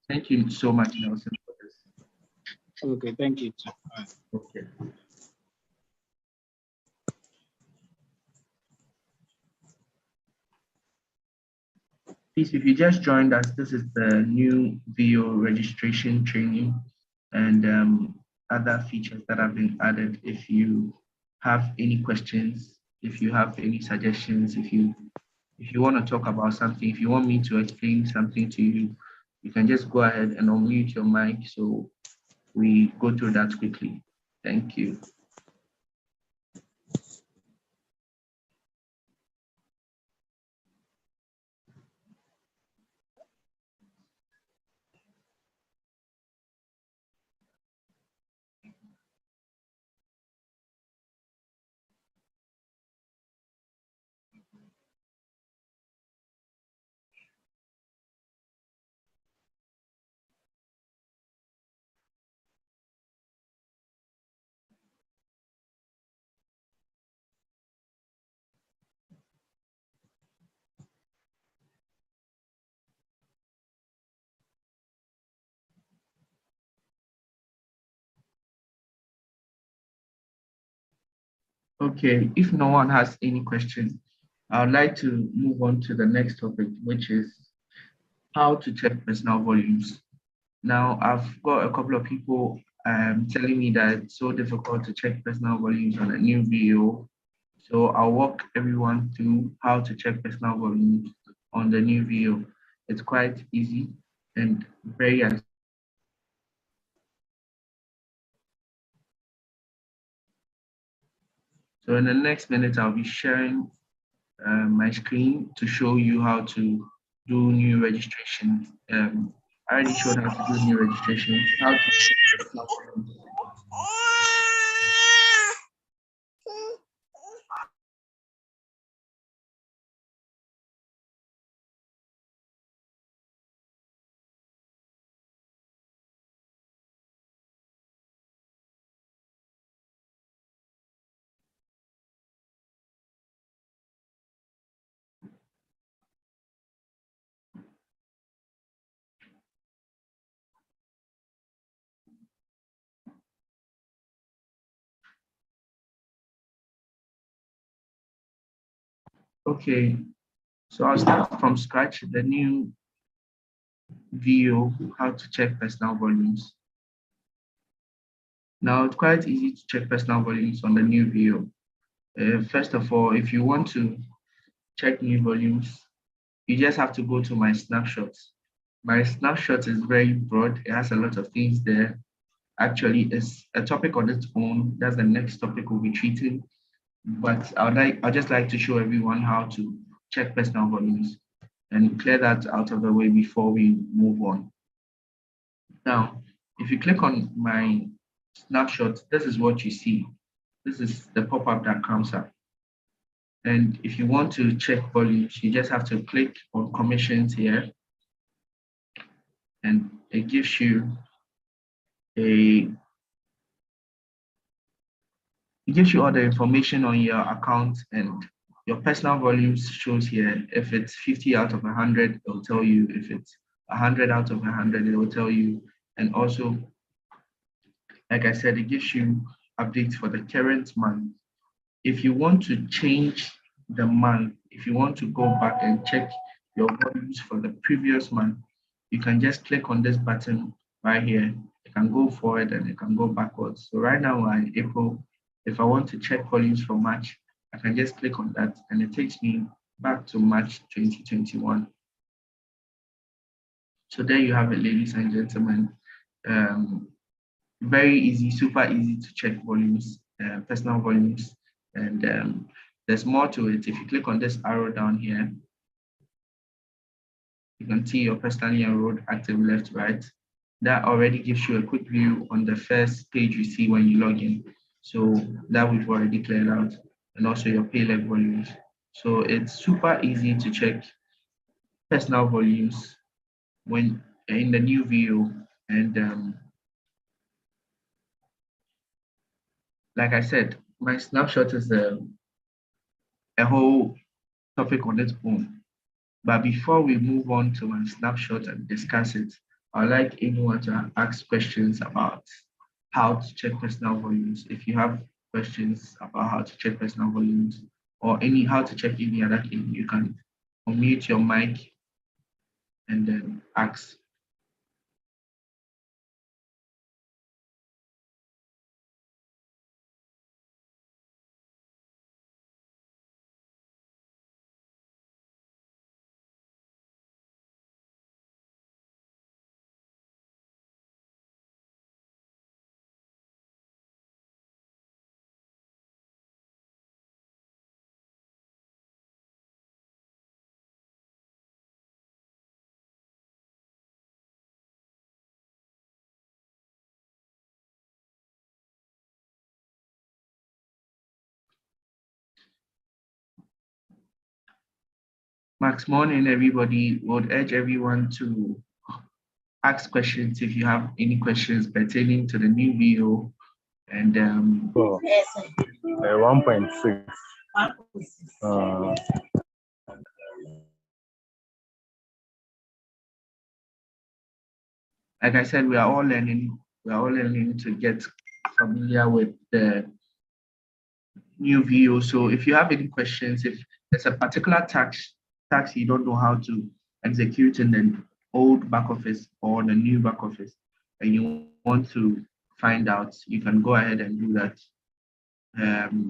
Thank you so much, Nelson, for this. Okay, thank you. Okay. Please, if you just joined us, this is the new VO registration training and other features that have been added. If you have any questions, if you have any suggestions, if you want to talk about something, if you want me to explain something to you, you can just go ahead and unmute your mic so we go through that quickly. Thank you. Okay, if no one has any questions, I would like to move on to the next topic, which is how to check personal volumes. Now, I've got a couple of people telling me that it's so difficult to check personal volumes on a new VO. So I'll walk everyone through how to check personal volumes on the new VO. It's quite easy and very So in the next minute, I'll be sharing my screen to show you how to do new registration. I already showed how to do new registration, how to Okay, so I'll start from scratch, the new video, how to check personal volumes. Now, it's quite easy to check personal volumes on the new video. First of all, if you want to check new volumes, you just have to go to my snapshots. My snapshot is very broad. It has a lot of things there. Actually, it's a topic on its own. That's the next topic we'll be treating. But I'd just like to show everyone how to check personal volumes and clear that out of the way before we move on. Now, if you click on my snapshot, this is what you see. This is the pop-up that comes up. And if you want to check volumes, you just have to click on commissions here, and it gives you all the information on your account, and your personal volumes shows here. If it's 50 out of 100, it will tell you. If it's 100 out of 100, it will tell you. And also, like I said, it gives you updates for the current month. If you want to change the month, if you want to go back and check your volumes for the previous month, you can just click on this button right here. You can go forward and you can go backwards. So right now we're in April. If I want to check volumes for March, I can just click on that and it takes me back to March 2021. So there you have it, ladies and gentlemen. Very easy, super easy to check volumes, personal volumes. And there's more to it. If you click on this arrow down here, you can see your personally enrolled, active, left, right. That already gives you a quick view on the first page you see when you log in. So that we've already cleared out, and also your pay leg volumes. So it's super easy to check personal volumes when in the new view. And like I said, my snapshot is a whole topic on its own. But before we move on to my snapshot and discuss it, I'd like anyone to ask questions about how to check personal volumes. If you have questions about how to check personal volumes or how to check any other thing, you can unmute your mic and then ask. Max morning, everybody. Would urge everyone to ask questions if you have any questions pertaining to the new video. And 1.6. Like I said, we are all learning. We are all learning to get familiar with the new video. So if you have any questions, if there's a particular tax you don't know how to execute in the old back office or the new back office, and you want to find out, you can go ahead and do that.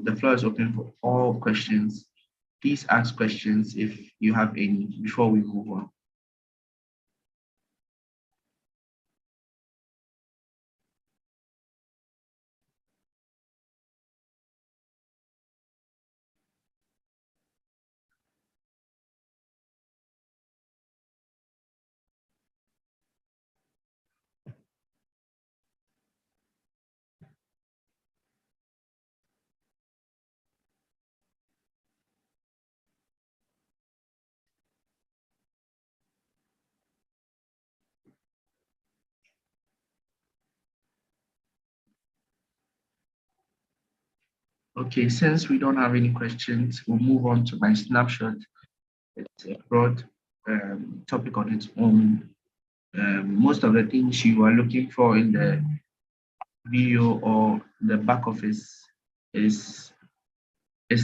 The floor is open for all questions. Please ask questions if you have any before we move on. Okay, since we don't have any questions, we'll move on to my snapshot. It's a broad topic on its own. Most of the things you are looking for in the video or the back office is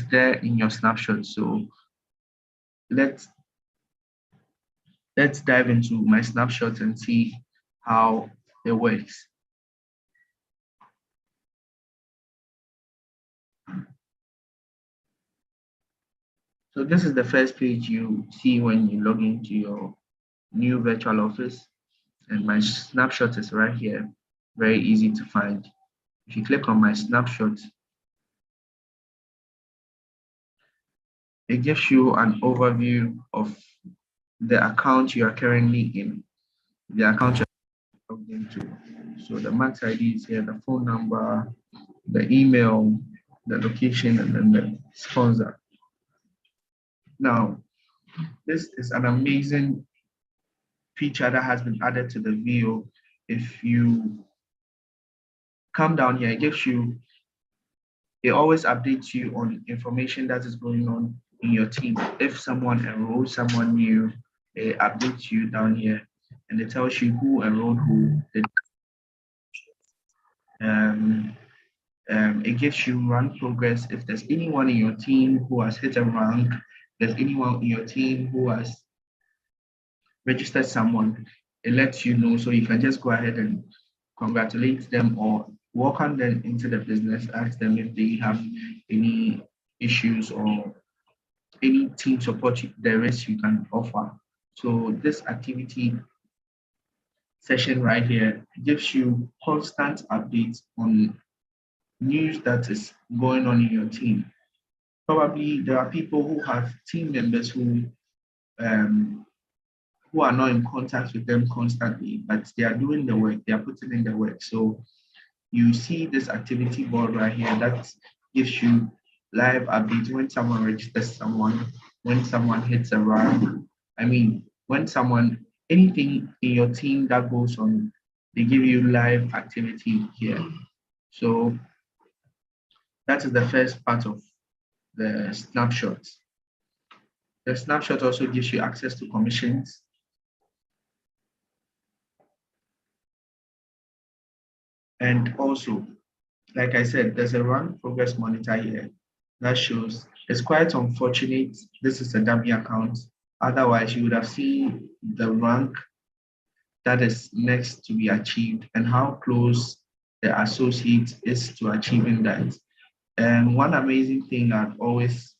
there in your snapshot. So let's dive into my snapshot and see how it works. So this is the first page you see when you log into your new virtual office, and my snapshot is right here, very easy to find. If you click on my snapshot, it gives you an overview of the account you are currently in, the account you're logged into. So the max ID is here, the phone number, the email, the location, and then the sponsor. Now, this is an amazing feature that has been added to the VO. If you come down here, it always updates you on information that is going on in your team. If someone enrolled someone new, it updates you down here, and it tells you who enrolled who. It gives you rank progress. If there's anyone in your team who has hit a rank, there's anyone in your team who has registered someone, it lets you know, so you can just go ahead and congratulate them or welcome them into the business, ask them if they have any issues or any team support there is you can offer. So this activity session right here gives you constant updates on news that is going on in your team. Probably there are people who have team members who are not in contact with them constantly, but they are doing the work, they are putting in the work. So you see this activity board right here that gives you live updates when someone registers someone, when someone hits a rank. I mean, when someone, anything in your team that goes on, they give you live activity here. So that is the first part of the snapshot. The snapshot also gives you access to commissions. And also, like I said, there's a rank progress monitor here that shows. It's quite unfortunate this is a dummy account. Otherwise, you would have seen the rank that is next to be achieved and how close the associate is to achieving that. And one amazing thing I'd always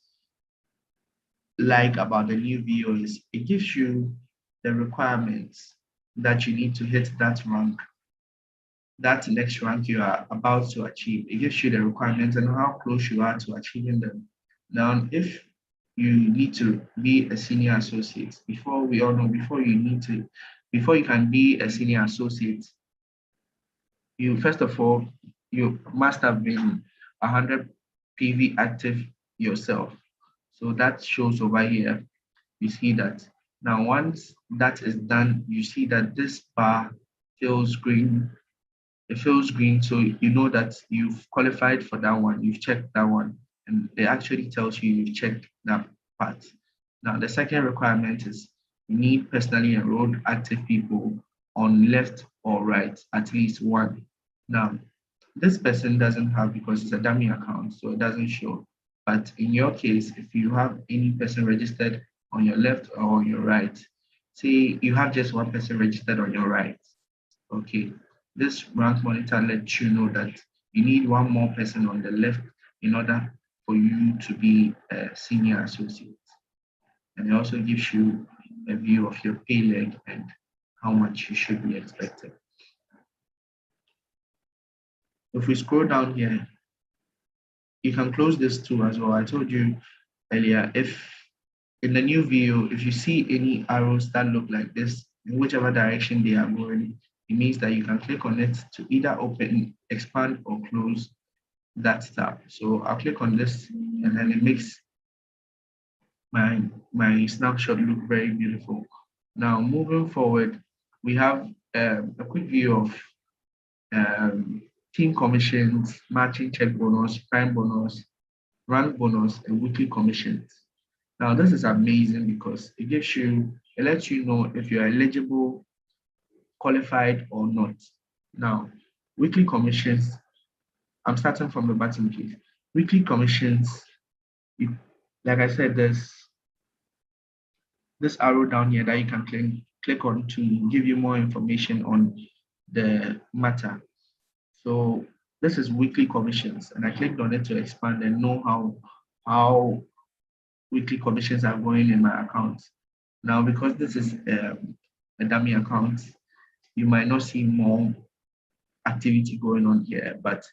like about the new VO is it gives you the requirements that you need to hit that rank, that next rank you are about to achieve. It gives you the requirements and how close you are to achieving them. Now, if you need to be a senior associate, before you can be a senior associate, you first of all, you must have been 100 PV active yourself. So that shows over here. You see that. Now, once that is done, you see that this bar fills green. It fills green, so you know that you've qualified for that one, you've checked that one, and it actually tells you you've checked that part. Now, the second requirement is you need personally enrolled active people on left or right, at least one. Now, this person doesn't have because it's a dummy account, so it doesn't show. But in your case, if you have any person registered on your left or on your right, say you have just one person registered on your right, okay, this rank monitor lets you know that you need one more person on the left in order for you to be a senior associate. And it also gives you a view of your pay leg and how much you should be expected. If we scroll down here, you can close this too as well. I told you earlier, if in the new view, if you see any arrows that look like this, in whichever direction they are going, it means that you can click on it to either open, expand, or close that tab. So I'll click on this, and then it makes my snapshot look very beautiful. Now, moving forward, we have a quick view of team commissions, matching check bonus, prime bonus, rank bonus, and weekly commissions. Now, this is amazing because it lets you know if you're eligible, qualified, or not. Now, weekly commissions, I'm starting from the bottom, please. Weekly commissions, like I said, there's this arrow down here that you can click on to give you more information on the matter. So this is weekly commissions, and I clicked on it to expand and know how weekly commissions are going in my account. Now, because this is a dummy account, you might not see more activity going on here, but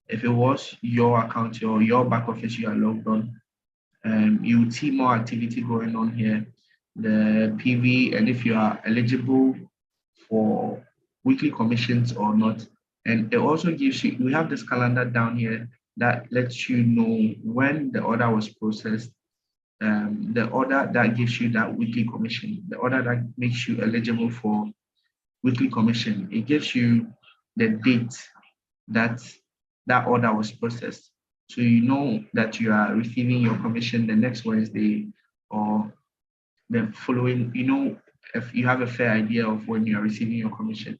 if it was your account, your back office you are logged on, you would see more activity going on here, the PV, and if you are eligible for weekly commissions or not. And it also gives you, we have this calendar down here that lets you know when the order was processed, the order that gives you that weekly commission, the order that makes you eligible for weekly commission. It gives you the date that that order was processed. So you know that you are receiving your commission the next Wednesday or the following, if you have a fair idea of when you are receiving your commission.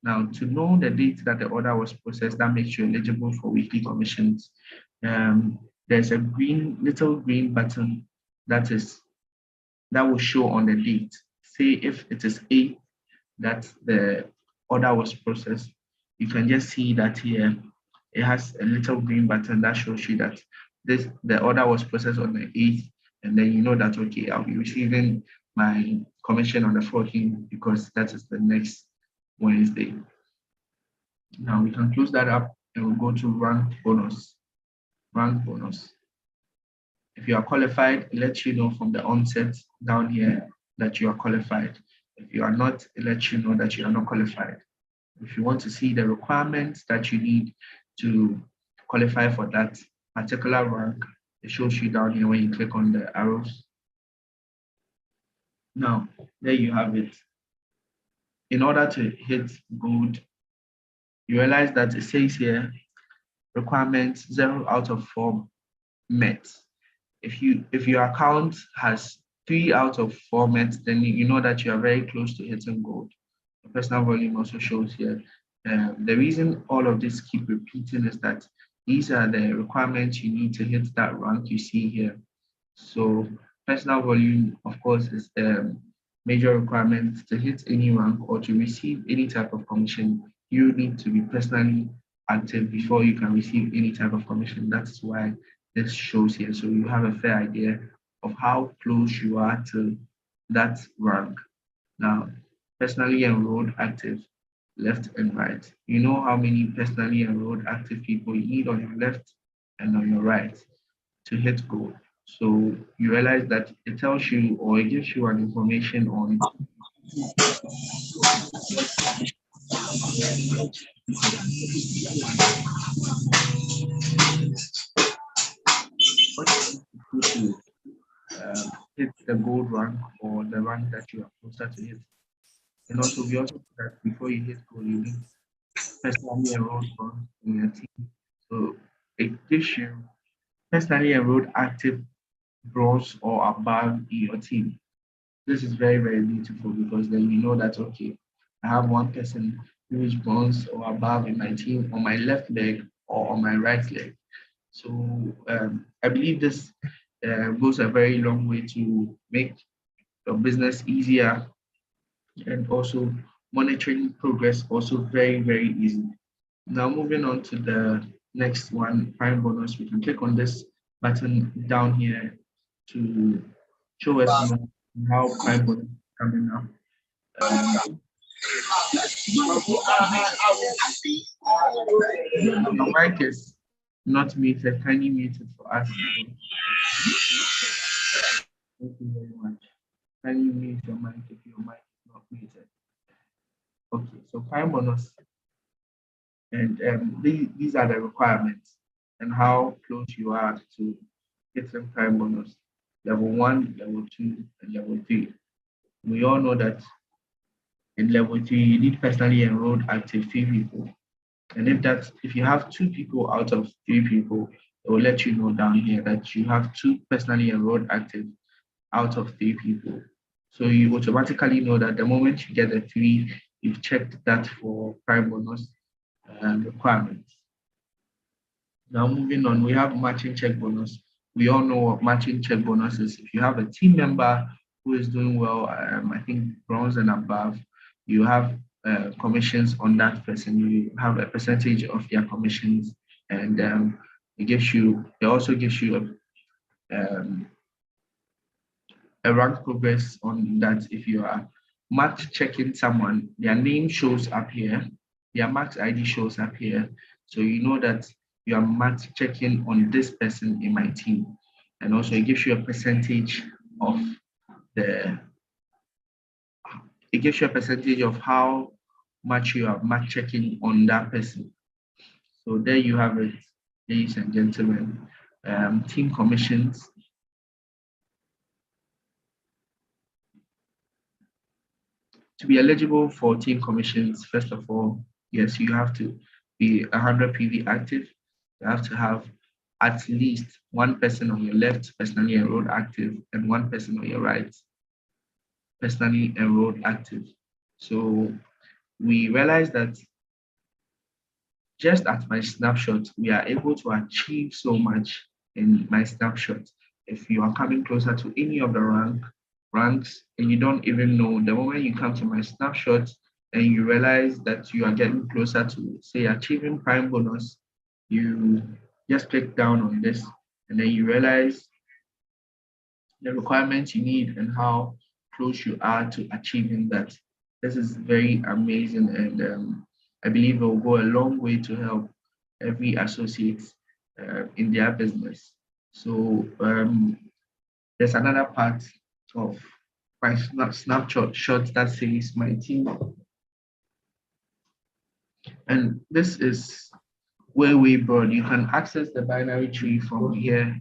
Now, to know the date that the order was processed, that makes you eligible for weekly commissions. There's a little green button that will show on the date. Say if it is 8 that the order was processed, you can just see that here it has a little green button that shows you that the order was processed on the 8th, and then you know that, okay, I'll be receiving my commission on the 14th because that is the next Wednesday. Now we can close that up and we'll go to rank bonus. Rank bonus. If you are qualified, it lets you know from the onset down here that you are qualified. If you are not, it lets you know that you are not qualified. If you want to see the requirements that you need to qualify for that particular rank, it shows you down here when you click on the arrows. Now, there you have it. In order to hit gold, you realize that it says here, requirements 0 out of 4 met. If your account has 3 out of 4 met, then you know that you are very close to hitting gold. The personal volume also shows here. The reason all of this keep repeating is that these are the requirements you need to hit that rank you see here. So personal volume, of course, is the major requirement to hit any rank or to receive any type of commission. You need to be personally active before you can receive any type of commission. That's why this shows here. So you have a fair idea of how close you are to that rank. Now, personally enrolled active, left and right. You know how many personally enrolled active people you need on your left and on your right to hit goal. So you realize that it tells you or it gives you an information on hit the gold rank or the rank that you are closer to hit. And also, we also that before you hit gold, you need personally enrolled funds in your team. So it gives you personally enrolled active bronze or above in your team. This is very, very beautiful because then you know that, okay, I have one person who is bronze or above in my team on my left leg or on my right leg. So I believe this goes a very long way to make your business easier and also monitoring progress also very, very easy. Now moving on to the next one, prime bonus, we can click on this button down here to show us how prime bonus is coming up. Your mic is not muted. Kindly mute it for us. Thank you very much. Kindly mute your mic if your mic is not muted. Okay, so prime bonus. And these are the requirements and how close you are to getting prime bonus. Level 1, level 2, and level 3. We all know that in level 3, you need personally enrolled active 3 people. And if you have 2 people out of 3 people, it will let you know down here that you have 2 personally enrolled active out of 3 people. So you automatically know that the moment you get the 3, you've checked that for prime bonus requirements. Now moving on, we have matching check bonus. We all know what matching check bonus is. If you have a team member who is doing well, I think bronze and above, you have commissions on that person. You have a percentage of their commissions, and it also gives you a rank progress on that. If you are marked checking someone, their name shows up here, their marked ID shows up here. So you know that you are marked checking on this person in my team. And also it gives you a percentage of how much you are marked checking on that person. So there you have it, ladies and gentlemen. Team commissions. To be eligible for team commissions, first of all, yes, you have to be 100 PV active. You have to have at least one person on your left personally enrolled active and one person on your right personally enrolled active. So we realized that just at my snapshot, we are able to achieve so much in my snapshot. If you are coming closer to any of the ranks and you don't even know, the moment you come to my snapshot and you realize that you are getting closer to, say, achieving prime bonus, you just click down on this and then you realize the requirements you need and how close you are to achieving that. This is very amazing, and I believe it will go a long way to help every associate in their business. So there's another part of my snapshot that says my team, and this is way broad. You can access the binary tree from here.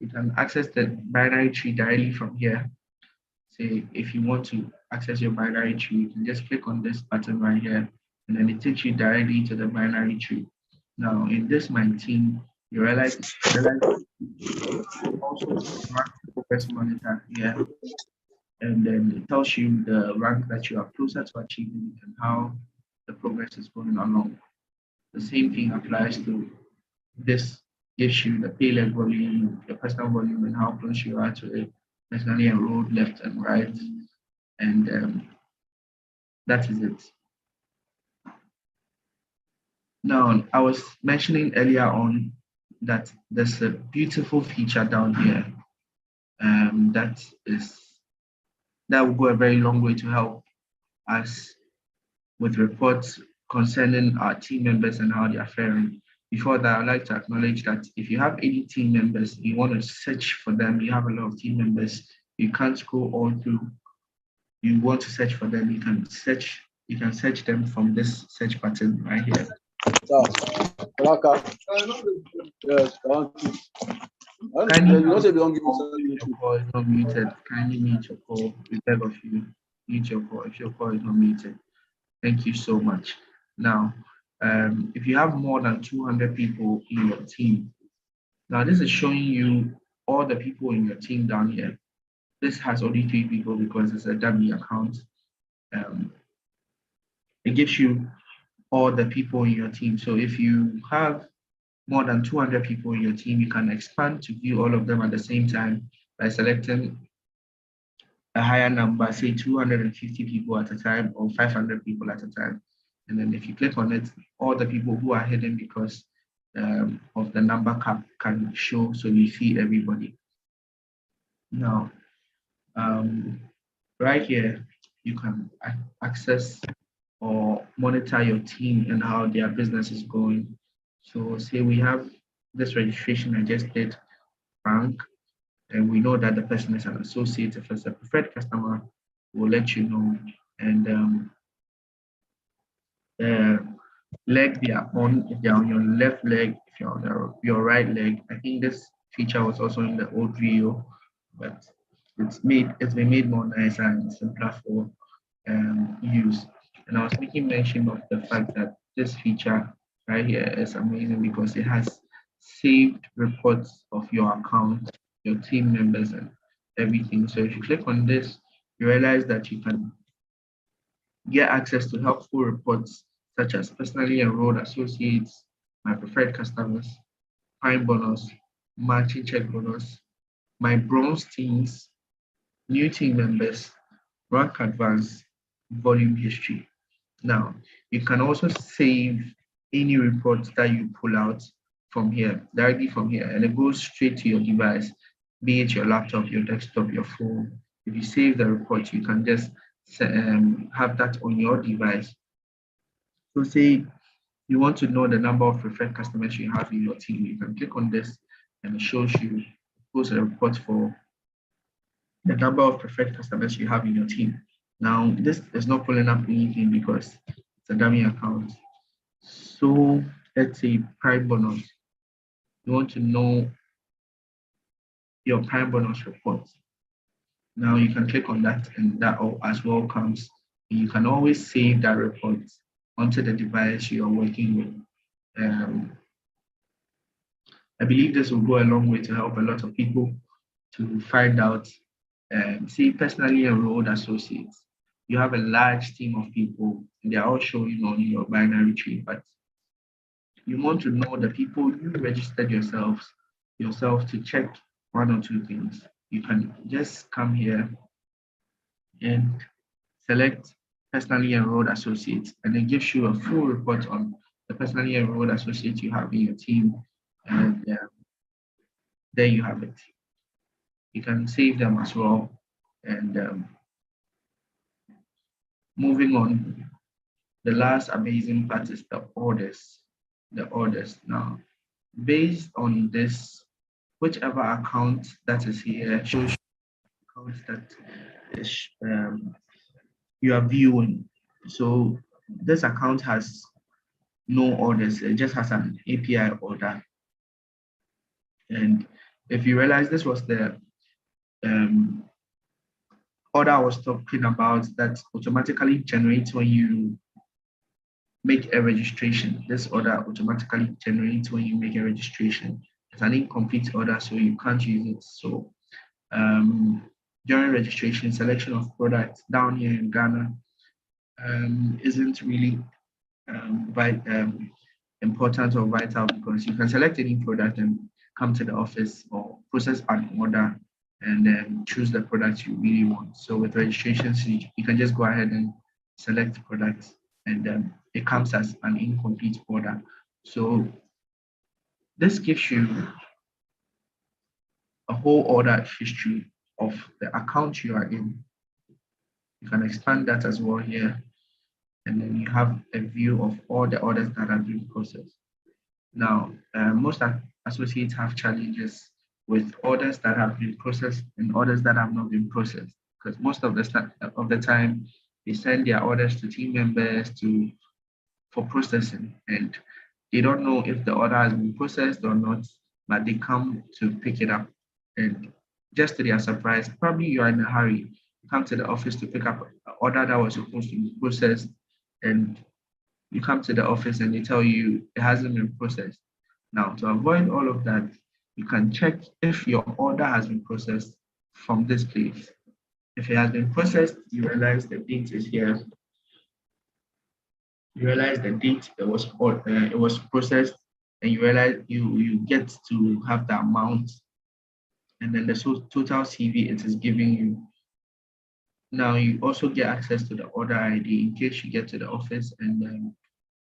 You can access the binary tree directly from here. Say if you want to access your binary tree, you can just click on this button right here, and then it takes you directly to the binary tree. Now in this my team, you realize also rank progress monitor here, and then it tells you the rank that you are closer to achieving and how the progress is going along. The same thing applies to this. Gives you the pay leg volume, the personal volume, and how close you are to it, personally enrolled left and right, and that is it. Now, I was mentioning earlier on that there's a beautiful feature down here that will go a very long way to help us with reports concerning our team members and how they are faring. Before that, I'd like to acknowledge that if you have any team members, you want to search for them, you have a lot of team members, you can't scroll all through, you want to search for them, you can search them from this search button right here. Yes, Kindly your call is not muted. Kindly mute your call. We beg of you, mute your call if your call is not muted. Thank you so much. Now, if you have more than 200 people in your team, now this is showing you all the people in your team down here. This has only 3 people because it's a dummy account. It gives you all the people in your team. So if you have more than 200 people in your team, you can expand to view all of them at the same time by selecting a higher number, say 250 people at a time or 500 people at a time. And then if you click on it, all the people who are hidden because of the number cap can show, so you see everybody. Now, right here, you can access or monitor your team and how their business is going. So say we have this registration I just did, Frank, and we know that the person is an associate. If it's a preferred customer, we'll let you know. And the leg they are on, if they're on your left leg, if you're on your right leg. I think this feature was also in the old video, but it's been made more nicer and simpler for use. And I was making mention of the fact that this feature right here is amazing because it has saved reports of your account, your team members, and everything. So if you click on this, you realize that you can get access to helpful reports such as personally enrolled associates, my preferred customers, prime bonus, matching check bonus, my bronze teams, new team members, rank advance, volume history. Now, you can also save any reports that you pull out from here, directly from here, and it goes straight to your device, be it your laptop, your desktop, your phone. If you save the report, you can just have that on your device. So say you want to know the number of preferred customers you have in your team, you can click on this and it shows you, post a report for the number of preferred customers you have in your team. Now, this is not pulling up anything because it's a dummy account. So let's say prime bonus. You want to know your prime bonus report. Now you can click on that and that as well comes. You can always save that report onto the device you are working with. I believe this will go a long way to help a lot of people to find out, say personally enrolled associates. You have a large team of people, and they're all showing on your binary tree, but you want to know the people you registered yourself to check one or two things. You can just come here and select personally enrolled associates, and it gives you a full report on the personally enrolled associates you have in your team. And there you have it. You can save them as well. And moving on, the last amazing part is the orders. The orders. Now, based on this, whichever account that is here shows accounts that is, you are viewing. So this account has no orders, it just has an API order. And if you realize, this was the order I was talking about that automatically generates when you make a registration. This order automatically generates when you make a registration. It's an incomplete order, so you can't use it. So during registration, selection of products down here in Ghana isn't really important or vital, because you can select any product and come to the office or process an order and then choose the product you really want. So with registrations, you can just go ahead and select products, and it comes as an incomplete order. So this gives you a whole order history of the account you are in. You can expand that as well here, and then you have a view of all the orders that have been processed. Now, most associates have challenges with orders that have been processed and orders that have not been processed, because most of the time they send their orders to team members for processing, and they don't know if the order has been processed or not, but they come to pick it up, and just to their surprise, probably you are in a hurry, you come to the office to pick up an order that was supposed to be processed, and you come to the office and they tell you it hasn't been processed. Now, to avoid all of that, you can check if your order has been processed from this place. If it has been processed, you realize the date is here. You realize the date it was processed, and you realize you get to have the amount, and then the total CV it is giving you. Now you also get access to the order ID in case you get to the office and then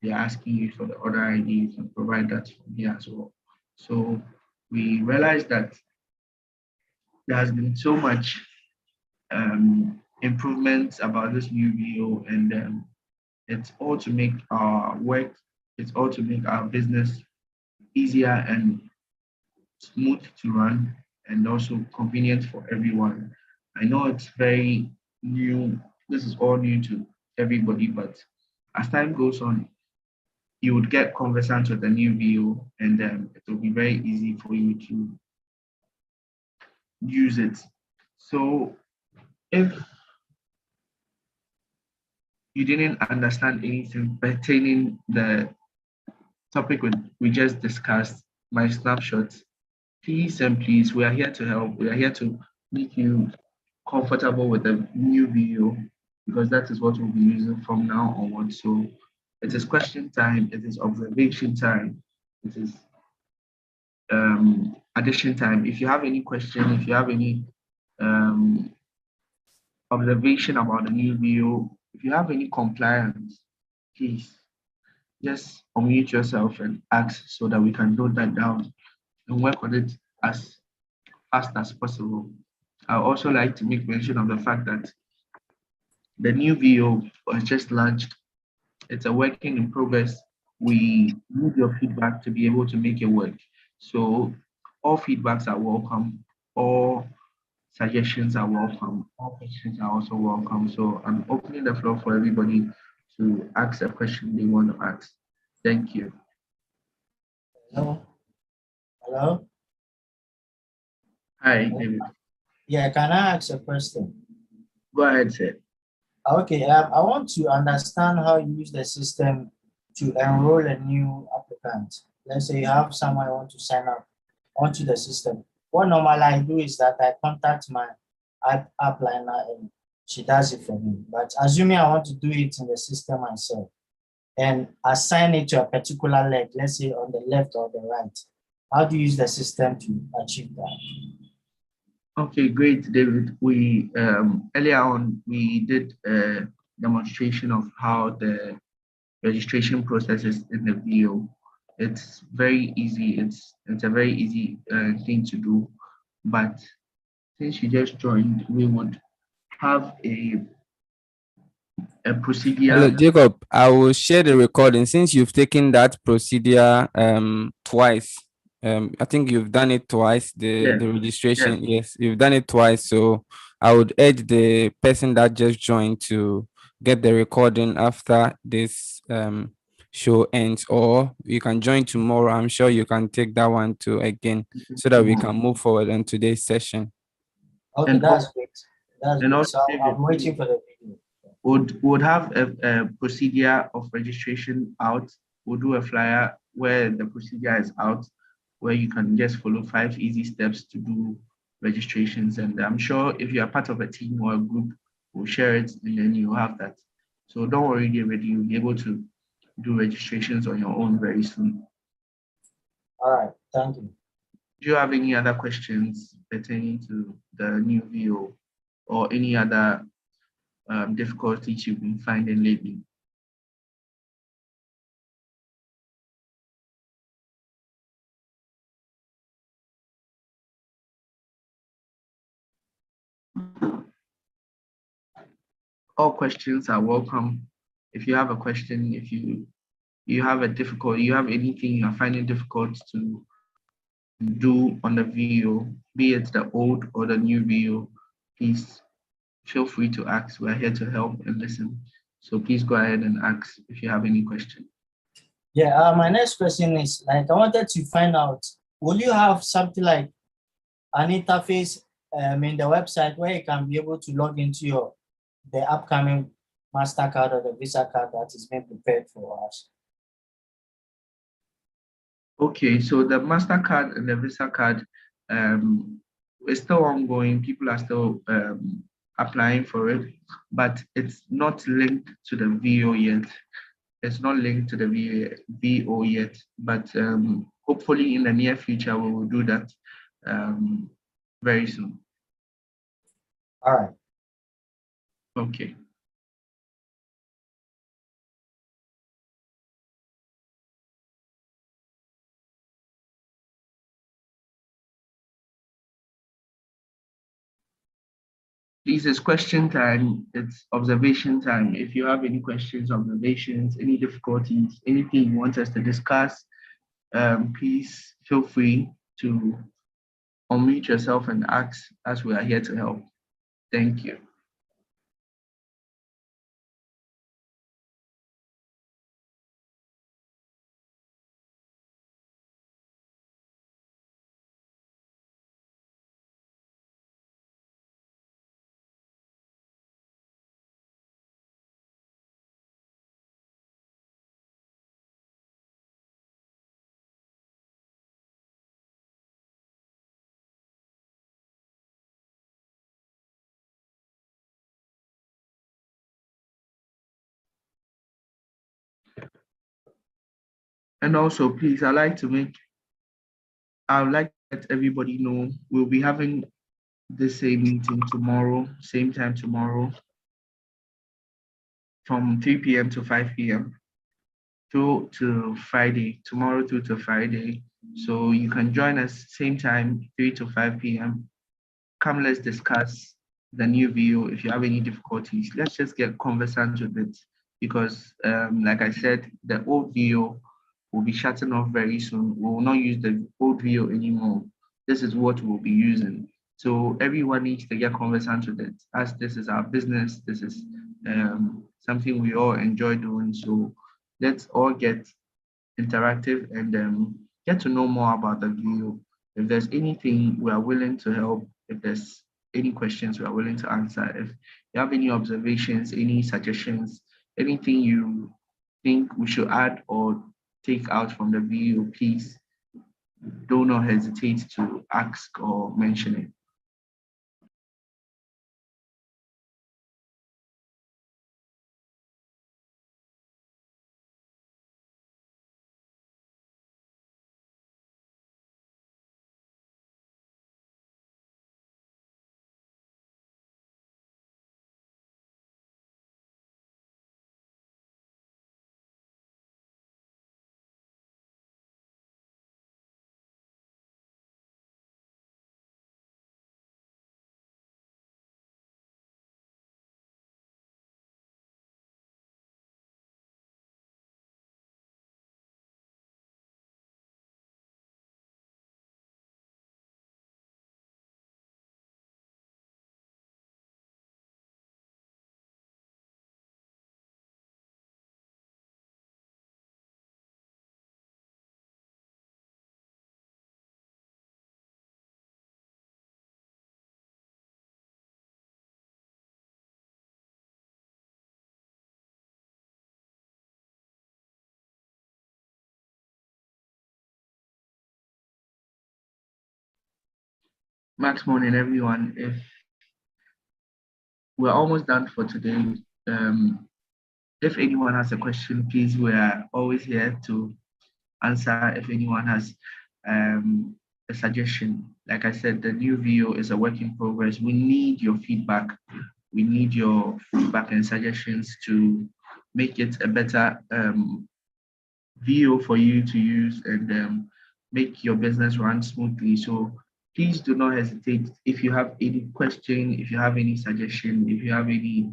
they're asking you for the order ID, you can provide that from here as well. So we realized that there has been so much improvements about this new VO, and it's all to make our work, it's all to make our business easier and smooth to run, and also convenient for everyone. I know it's very new, this is all new to everybody, but as time goes on, you would get conversant with the new VO, and it will be very easy for you to use it. So if you didn't understand anything pertaining the topic we just discussed, my snapshots, please and please, we are here to help. We are here to make you comfortable with the new VO, because that is what we'll be using from now onward. So it is question time, it is observation time, it is addition time. If you have any question, if you have any observation about the new VO. If you have any compliance, please just unmute yourself and ask so that we can note that down and work on it as fast as possible. I also like to make mention of the fact that the new VO was just launched. It's a working in progress. We need your feedback to be able to make it work. So all feedbacks are welcome. All suggestions are welcome. All questions are also welcome. So I'm opening the floor for everybody to ask a question they want to ask. Thank you. Hello. Hello. Hi, David. Yeah, can I ask a question? Go ahead, sir. Okay, I want to understand how you use the system to enroll a new applicant. Let's say you have someone want to sign up onto the system. What normally I do is that I contact my upliner and she does it for me. But assuming I want to do it in the system myself and assign it to a particular leg, let's say on the left or the right, how do you use the system to achieve that? Okay, great, David. We earlier on we did a demonstration of how the registration process is in the VO. It's very easy. It's a very easy thing to do. But since you just joined, we would have a Hello, procedure. Jacob. I will share the recording since you've taken that procedure twice. I think you've done it twice, the Yes, registration. Yes, you've done it twice. So I would urge the person that just joined to get the recording after this show ends, or you can join tomorrow. I'm sure you can take that one too again so that we can move forward on today's session. Okay, And that's great. That's and great. also, So I'm waiting for the video. would have a procedure of registration out. We'll do a flyer where the procedure is out, where you can just follow 5 easy steps to do registrations. And I'm sure if you are part of a team or a group, we'll share it and then you have that. So don't worry, David, you'll be able to do registrations on your own very soon. All right, thank you. Do you have any other questions pertaining to the new VO or any other difficulties you've been finding lately? All questions are welcome. If you have a question, if you have a difficult, you have anything you're finding difficult to do on the VO, be it the old or the new VO, please feel free to ask. We're here to help and listen. So please go ahead and ask if you have any question. Yeah, my next question is like I wanted to find out, will you have something like an interface in the website where you can be able to log into the upcoming MasterCard or the Visa card that is being prepared for us? Okay, so the MasterCard and the Visa card is still ongoing. People are still applying for it, but it's not linked to the VO yet. It's not linked to the VO yet, but hopefully in the near future, we will do that very soon. All right. Okay. Please, it's question time, it's observation time. If you have any questions, observations, any difficulties, anything you want us to discuss, please feel free to unmute yourself and ask, as we are here to help. Thank you. And also, please, I would like to let everybody know we'll be having this same meeting tomorrow, same time tomorrow, from 3 p.m. to 5 p.m. through to Friday, tomorrow through to Friday. So you can join us same time, 3 to 5 p.m. Come, let's discuss the new view. If you have any difficulties, let's just get conversant with it, because like I said, the old view will be shutting off very soon. We will not use the old view anymore. This is what we'll be using. So everyone needs to get conversant with it, as this is our business. This is something we all enjoy doing. So let's all get interactive and get to know more about the view. If there's anything, we are willing to help. If there's any questions, we are willing to answer. If you have any observations, any suggestions, anything you think we should add or take out from the video, please do not hesitate to ask or mention it. Max morning, everyone. If we're almost done for today, if anyone has a question, please, we are always here to answer. If anyone has a suggestion, like I said, the new video is a work in progress. We need your feedback. We need your feedback and suggestions to make it a better video for you to use and make your business run smoothly. So please do not hesitate. If you have any question, if you have any suggestion, if you have any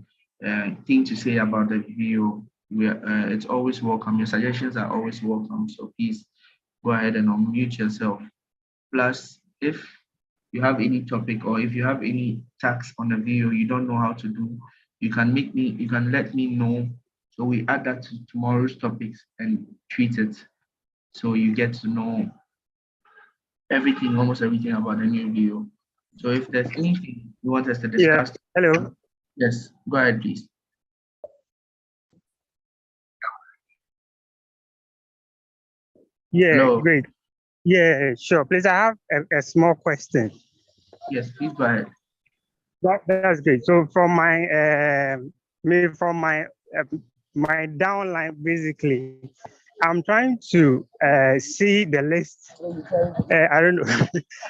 thing to say about the video, it's always welcome. Your suggestions are always welcome. So please go ahead and unmute yourself. Plus, if you have any topic or if you have any tax on the video you don't know how to do, you can let me know. So we add that to tomorrow's topics and treat it. So you get to know everything, almost everything about the new video. So if there's anything you want us to discuss. Yeah. Hello. Yes, go ahead, please. Yeah, Hello. great. Yeah, sure. Please, I have a small question. Yes, please go ahead. That's great. So from my downline, basically, I'm trying to see the list. I don't know.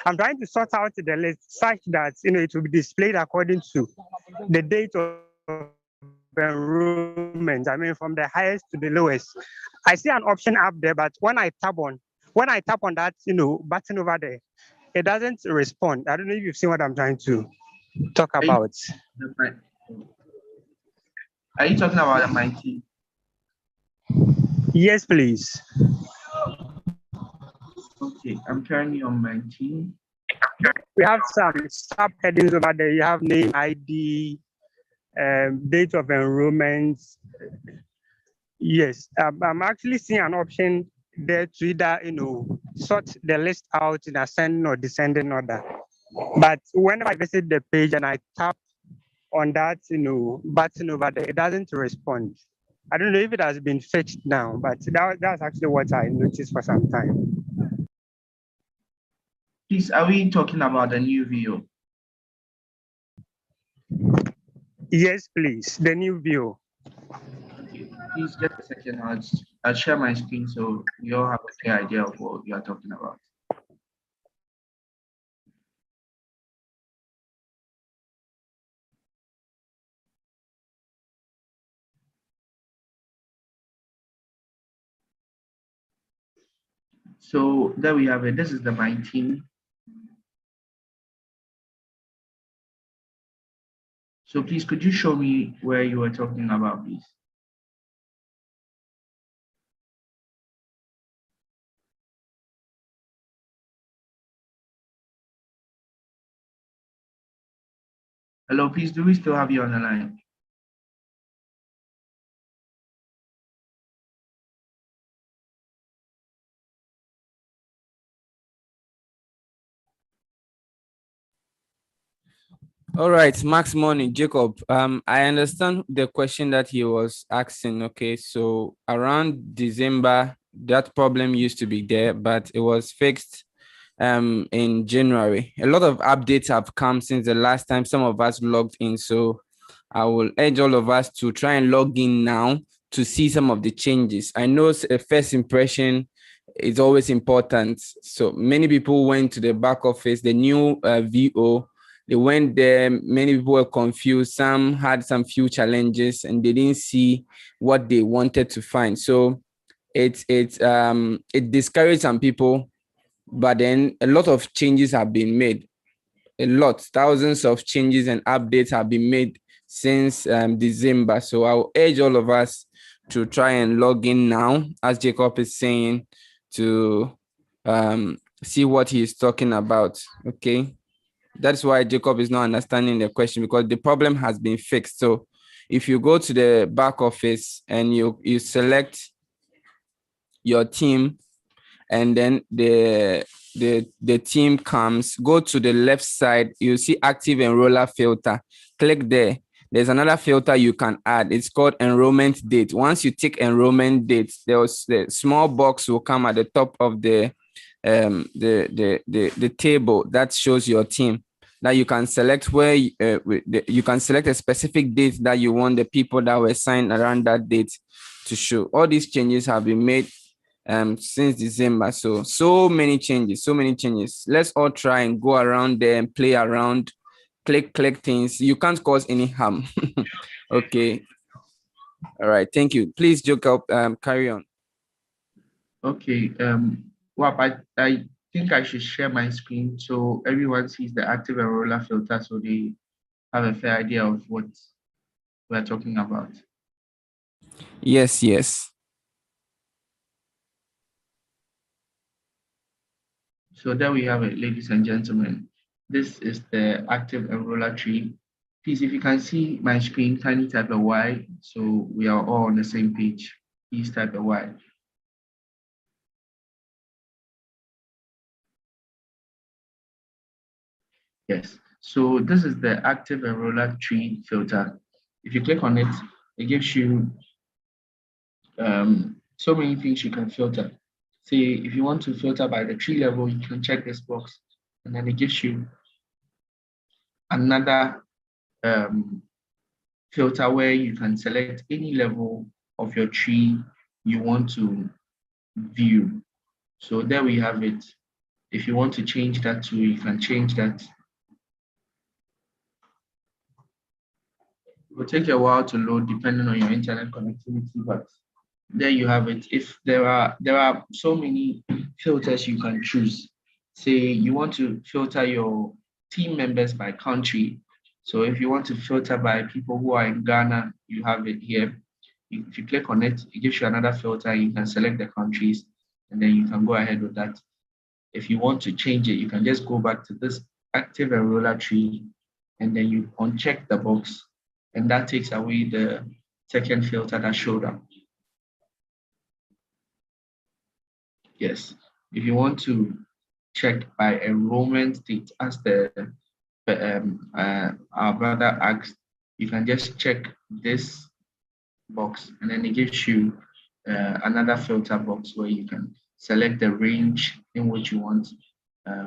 I'm trying to sort out the list such that it will be displayed according to the date of enrollment. I mean, from the highest to the lowest. I see an option up there, but when I tap on that button over there, it doesn't respond. I don't know if you've seen what I'm trying to talk about. Are you talking about my team? Yes, please. Okay, I'm currently on my team. We have some subheadings over there. You have name, ID, date of enrollment. Yes, I'm actually seeing an option there to either sort the list out in ascending or descending order. But whenever I visit the page and I tap on that button over there, it doesn't respond. I don't know if it has been fixed now, but that's actually what I noticed for some time. Please, are we talking about the new video? Yes, please, the new view. Okay, please just a second. I'll share my screen so you all have a clear idea of what you are talking about. So there we have it. This is the My Team. So please, could you show me where you were talking about, please? Hello, please, do we still have you on the line? All right, Max Morning, Jacob. I understand the question that he was asking. Okay, so around December, that problem used to be there, but it was fixed in January. A lot of updates have come since the last time some of us logged in. So I will urge all of us to try and log in now to see some of the changes. I know a first impression is always important. So many people went to the back office, the new VO. They went there, many people were confused. Some had some few challenges and they didn't see what they wanted to find. So it discouraged some people, but then a lot of changes have been made. Thousands of changes and updates have been made since December. So I'll urge all of us to try and log in now, as Jacob is saying, to see what he is talking about. Okay. That's why Jacob is not understanding the question, because the problem has been fixed. So if you go to the back office and you select your team, and then the team comes, go to the left side, you see active enroller filter. Click there. There's another filter you can add. It's called enrollment date. Once you tick enrollment date, the small box will come at the top of the table that shows your team, that you can select where you can select a specific date that you want the people that were signed around that date to show. All these changes have been made since December. So many changes. Let's all try and go around there and play around, click things. You can't cause any harm. Okay. All right, thank you. Please, Jacob, carry on. Okay, well, I think I should share my screen so everyone sees the active enroller filter so they have a fair idea of what we're talking about. Yes. So there we have it, ladies and gentlemen. This is the active enroller tree. Please, if you can see my screen, kindly type a Y so we are all on the same page. Please type a Y. Yes, so this is the active enroller tree filter. If you click on it, it gives you so many things you can filter. Say, if you want to filter by the tree level, you can check this box, and then it gives you another filter where you can select any level of your tree you want to view. So there we have it. If you want to change that too, you can change that. It will take a while to load depending on your internet connectivity, but there you have it. If there are so many filters you can choose. Say you want to filter your team members by country. So if you want to filter by people who are in Ghana, you have it here. If you click on it, it gives you another filter. You can select the countries, and then you can go ahead with that. If you want to change it, you can just go back to this active enroller tree, and then you uncheck the box, and that takes away the second filter that showed up. Yes, if you want to check by enrollment date, as our brother asked, you can just check this box, and then it gives you another filter box where you can select the range in which you want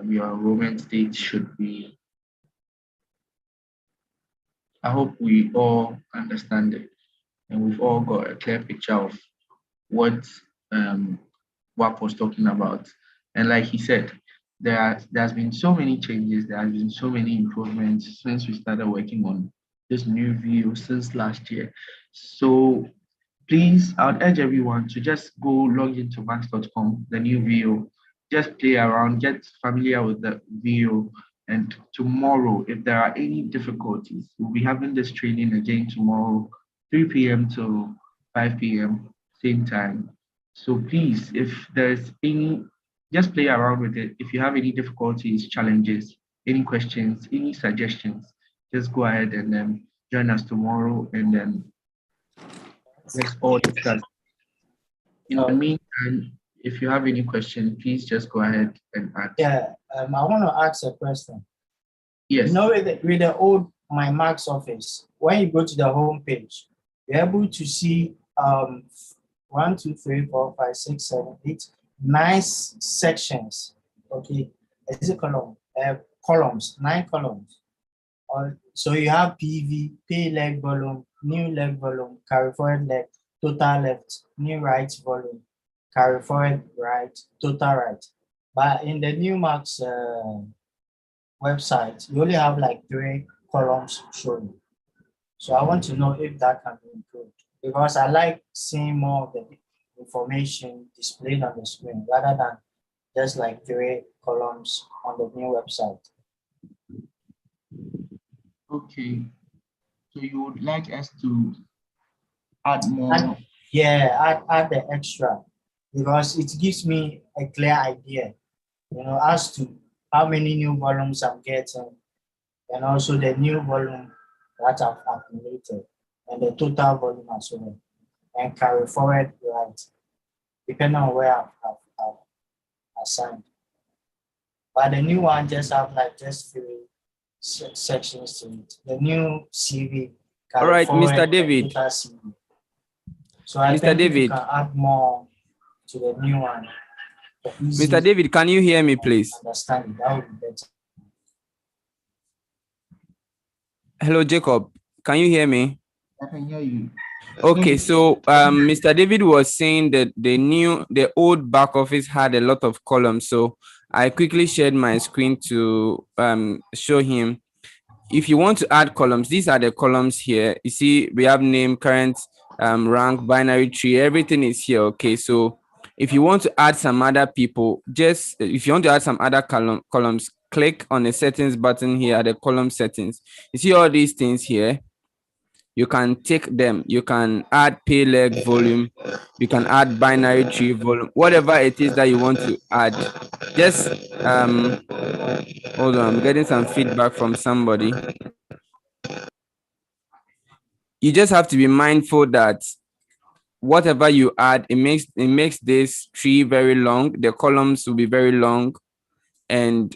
your enrollment date should be. I hope we all understand it, and we've all got a clear picture of what WAP was talking about. And like he said, there's been so many changes, there has been so many improvements since we started working on this new view since last year. So please, I would urge everyone to just go log into max.com, the new view, just play around, get familiar with the VO. And tomorrow, if there are any difficulties, we'll be having this training again tomorrow, 3 p.m. to 5 p.m., same time. So please, if there's any, just play around with it. If you have any difficulties, challenges, any questions, any suggestions, just go ahead and join us tomorrow, and then let's all discuss. In the meantime, if you have any question, please just go ahead and ask. Yeah, I want to ask a question. Yes. You know, with the old My Max office, when you go to the home page, you're able to see 1, 2, 3, 4, 5, 6, 7, 8, 9 sections. Okay, is it column? Columns, 9 columns. So you have PV, pay leg volume, new leg volume, carry forward leg, total left, new right volume, carry forward right, total right. But in the new Max website, you only have like 3 columns showing. So I want to know if that can be improved, because I like seeing more of the information displayed on the screen rather than just like 3 columns on the new website. Okay. So you would like us to add more? Add the extra, because it gives me a clear idea, as to how many new volumes I'm getting, and also the new volume that I've accumulated, and the total volume as well, and carry forward right, depending on where I've assigned. But the new one just have like just 3 sections to it. The new CV. All right, Mr. David. So I Mr. think David, you can add more to the new one. Mr. David, can you hear me, please? Understand, that would be better. Hello, Jacob. Can you hear me? I can hear you. Okay, so Mr. David was saying that the old back office had a lot of columns. So I quickly shared my screen to show him. If you want to add columns, these are the columns here. You see, we have name, current, rank, binary tree, everything is here. Okay, so if you want to add some other people, if you want to add some other columns, click on the settings button here at the column settings. You see all these things here. You can take them. You can add pay leg volume. You can add binary tree volume, whatever it is that you want to add. Just hold on, I'm getting some feedback from somebody. You just have to be mindful that whatever you add, it makes this tree very long. The columns will be very long, and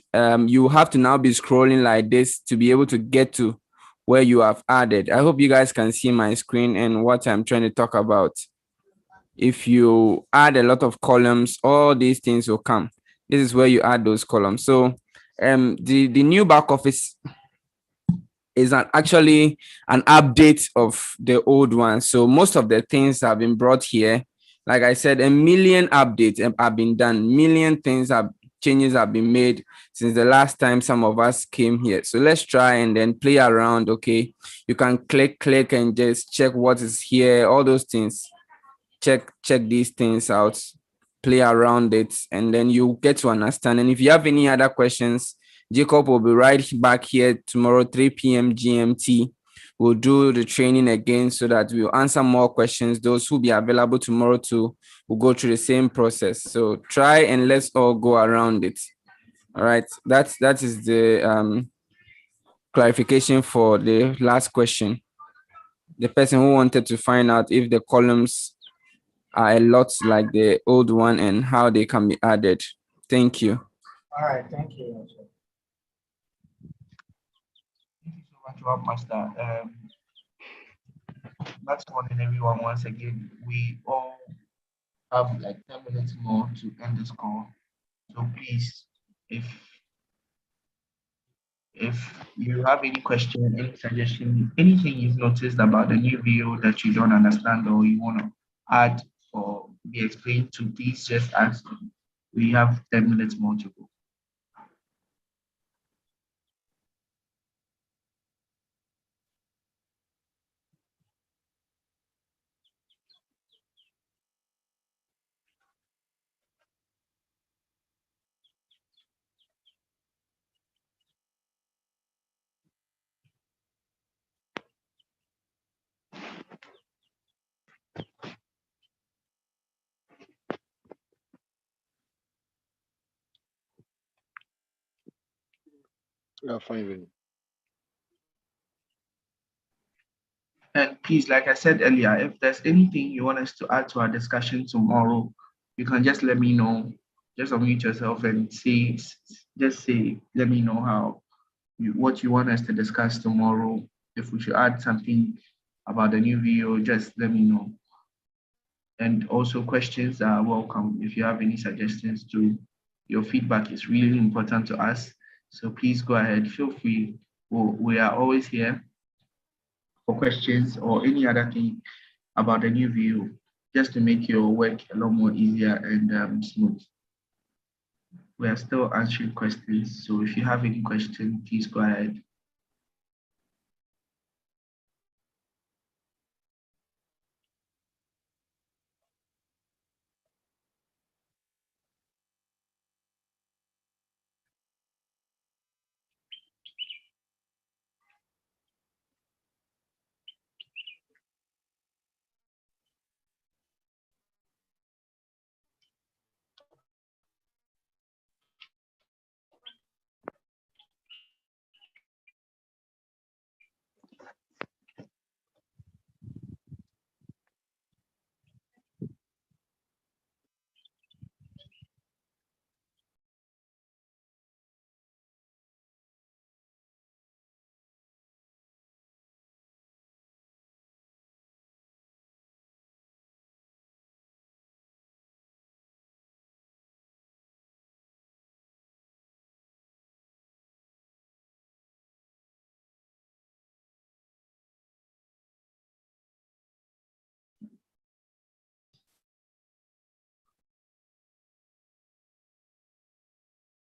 you have to now be scrolling like this to be able to get to where you have added. I hope you guys can see my screen and what I'm trying to talk about. If you add a lot of columns, all these things will come. This is where you add those columns. So the new back office is actually an update of the old one. So most of the things have been brought here. Like I said, a million updates have been done. Million changes have been made since the last time some of us came here. So let's try and then play around. Okay, you can click and just check what is here, all those things. Check these things out, play around it, and then you get to understand. And if you have any other questions, Jacob will be right back here tomorrow, 3 p.m. GMT. We'll do the training again so that we'll answer more questions. Those who will be available tomorrow too will go through the same process. So try and let's all go around it. All right, that is the clarification for the last question. The person who wanted to find out if the columns are a lot like the old one and how they can be added. Thank you. All right, thank you. Thank you so much, Master. That's morning, everyone. Once again, we all have like 10 minutes more to end this call. So please, if you have any question, any suggestion, anything you've noticed about the new video that you don't understand or you want to add or be explained to, please just ask. We have 10 minutes more to go. Yeah, fine with me. And please, like I said earlier, if there's anything you want us to add to our discussion tomorrow, you can just let me know. Just unmute yourself and let me know what you want us to discuss tomorrow. If we should add something about the new video, just let me know. And also questions are welcome. If you have any suggestions too, your feedback is really important to us. So please go ahead, feel free. We are always here for questions or any other thing about the new view, just to make your work a lot more easier and smooth. We are still answering questions. So if you have any question, please go ahead.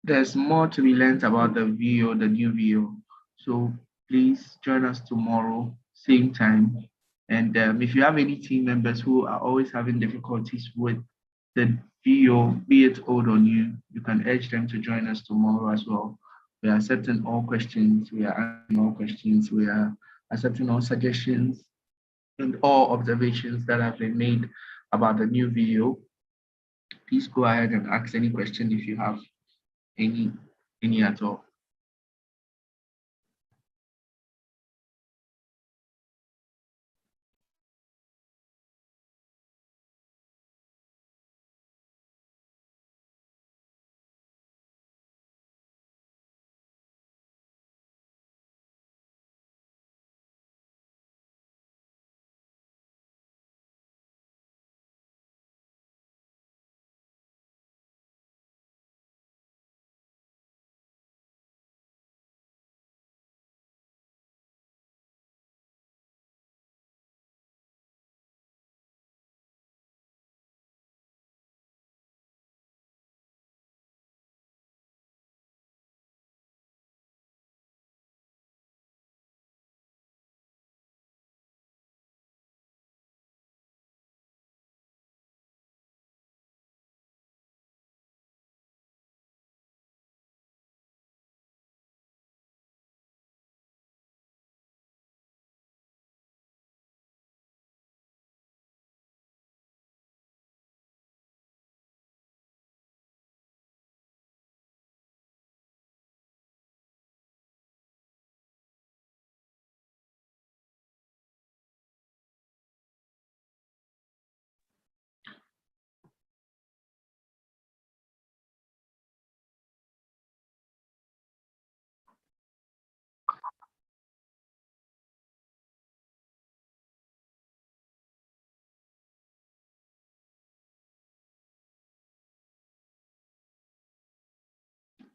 There's more to be learned about the new video. So please join us tomorrow, same time. And if you have any team members who are always having difficulties with the video, be it old or new, you can urge them to join us tomorrow as well. We are accepting all questions, we are answering all questions, we are accepting all suggestions and all observations that have been made about the new video. Please go ahead and ask any question if you have any at all.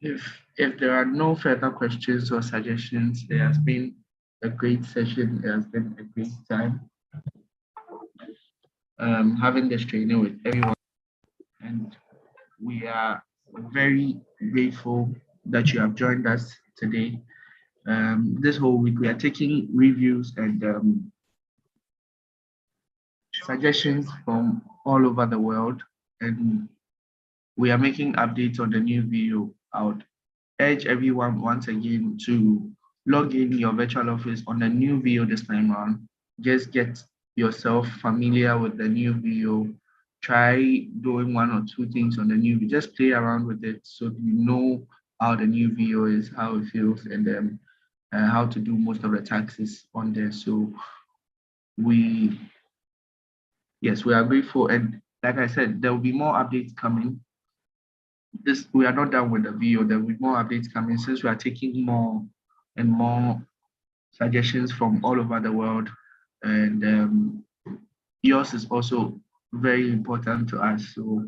If there are no further questions or suggestions, it has been a great session. It has been a great time having this training with everyone, and we are very grateful that you have joined us today. This whole week we are taking reviews and suggestions from all over the world, and we are making updates on the new video. I would urge everyone once again to log in your virtual office on the new video this time around. Just get yourself familiar with the new video. Try doing one or two things on the new video. Just play around with it so you know how the new VO is, how it feels, and how to do most of the taxes on there. So yes, we are grateful. And like I said, there will be more updates coming. We are not done with the VO. There will be more updates coming since we are taking more and more suggestions from all over the world. And yours is also very important to us. So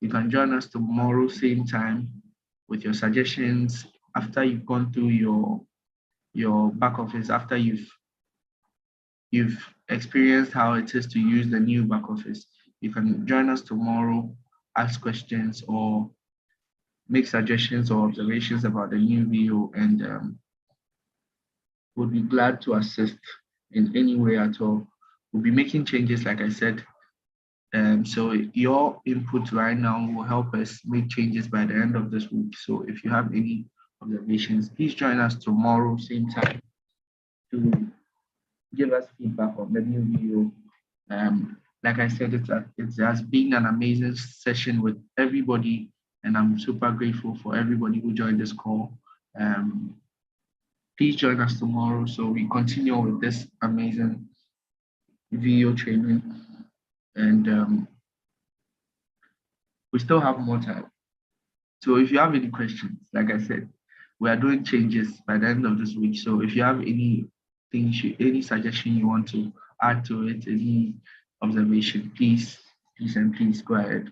you can join us tomorrow, same time, with your suggestions after you've gone through your back office, after you've experienced how it is to use the new back office. You can join us tomorrow, ask questions, or make suggestions or observations about the new VO, and we'll be glad to assist in any way at all. We'll be making changes, like I said. So your input right now will help us make changes by the end of this week. So if you have any observations, please join us tomorrow, same time, to give us feedback on the new video. Like I said, it has been an amazing session with everybody, and I'm super grateful for everybody who joined this call. Please join us tomorrow so we continue with this amazing video training, and we still have more time. So if you have any questions, like I said, we are doing changes by the end of this week. So if you have any suggestion you want to add to it, any observation, please go ahead.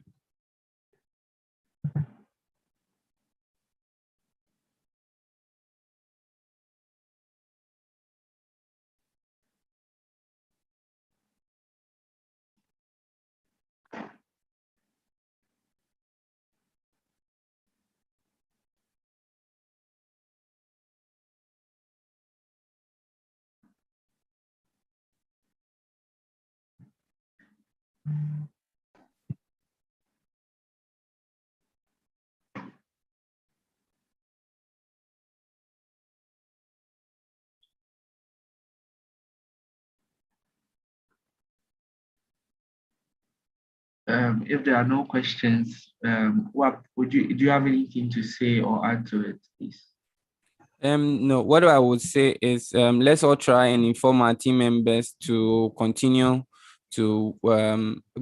If there are no questions, what do you have anything to say or add to it, please? No, what I would say is let's all try and inform our team members to continue to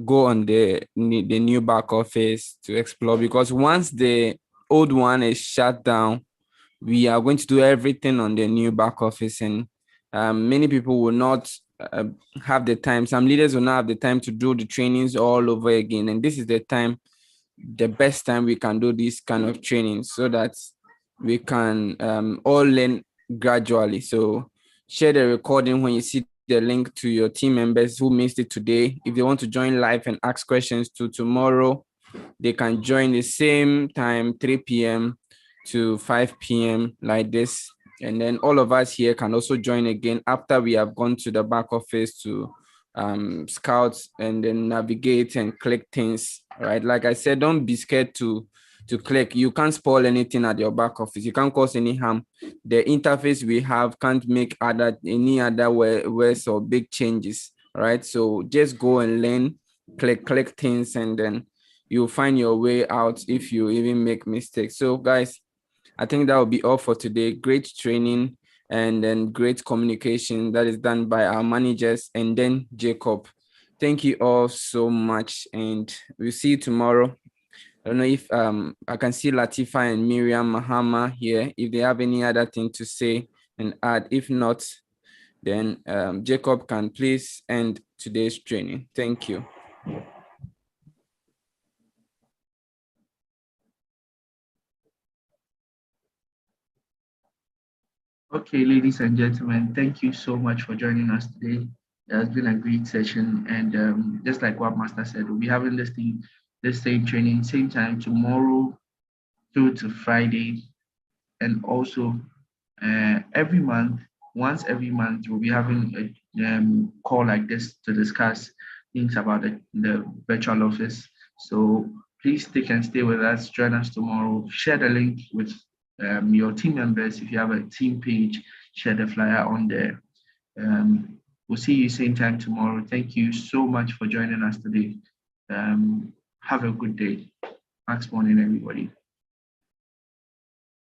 go on the new back office to explore, because once the old one is shut down, we are going to do everything on the new back office, and many people will not have the time. Some leaders will not have the time to do the trainings all over again, and this is the best time we can do this kind of training so that we can all learn gradually. So share the recording when you see the link to your team members who missed it today. If they want to join live and ask questions to tomorrow, they can join the same time, 3 p.m. to 5 p.m. like this. And then all of us here can also join again after we have gone to the back office to scout and then navigate and click things, right? Like I said, don't be scared to click. You can't spoil anything at your back office. You can't cause any harm. The interface we have can't make any other words or big changes, right? So just go and learn, click things, and then you'll find your way out if you even make mistakes. So guys, I think that will be all for today. Great training and then great communication that is done by our managers and then Jacob. Thank you all so much, and we'll see you tomorrow. I don't know if I can see Latifa and Miriam Mahama here, if they have any other thing to say and add. If not, then Jacob can please end today's training. Thank you. Okay, ladies and gentlemen, thank you so much for joining us today. It has been a great session, and just like what Master said, we'll be having this same training, same time tomorrow through to Friday, and also every month, once every month, we'll be having a call like this to discuss things about the virtual office. So please stick and stay with us. Join us tomorrow. Share the link with your team members. If you have a team page, share the flyer on there. We'll see you same time tomorrow. Thank you so much for joining us today. Have a good day. Max morning, everybody.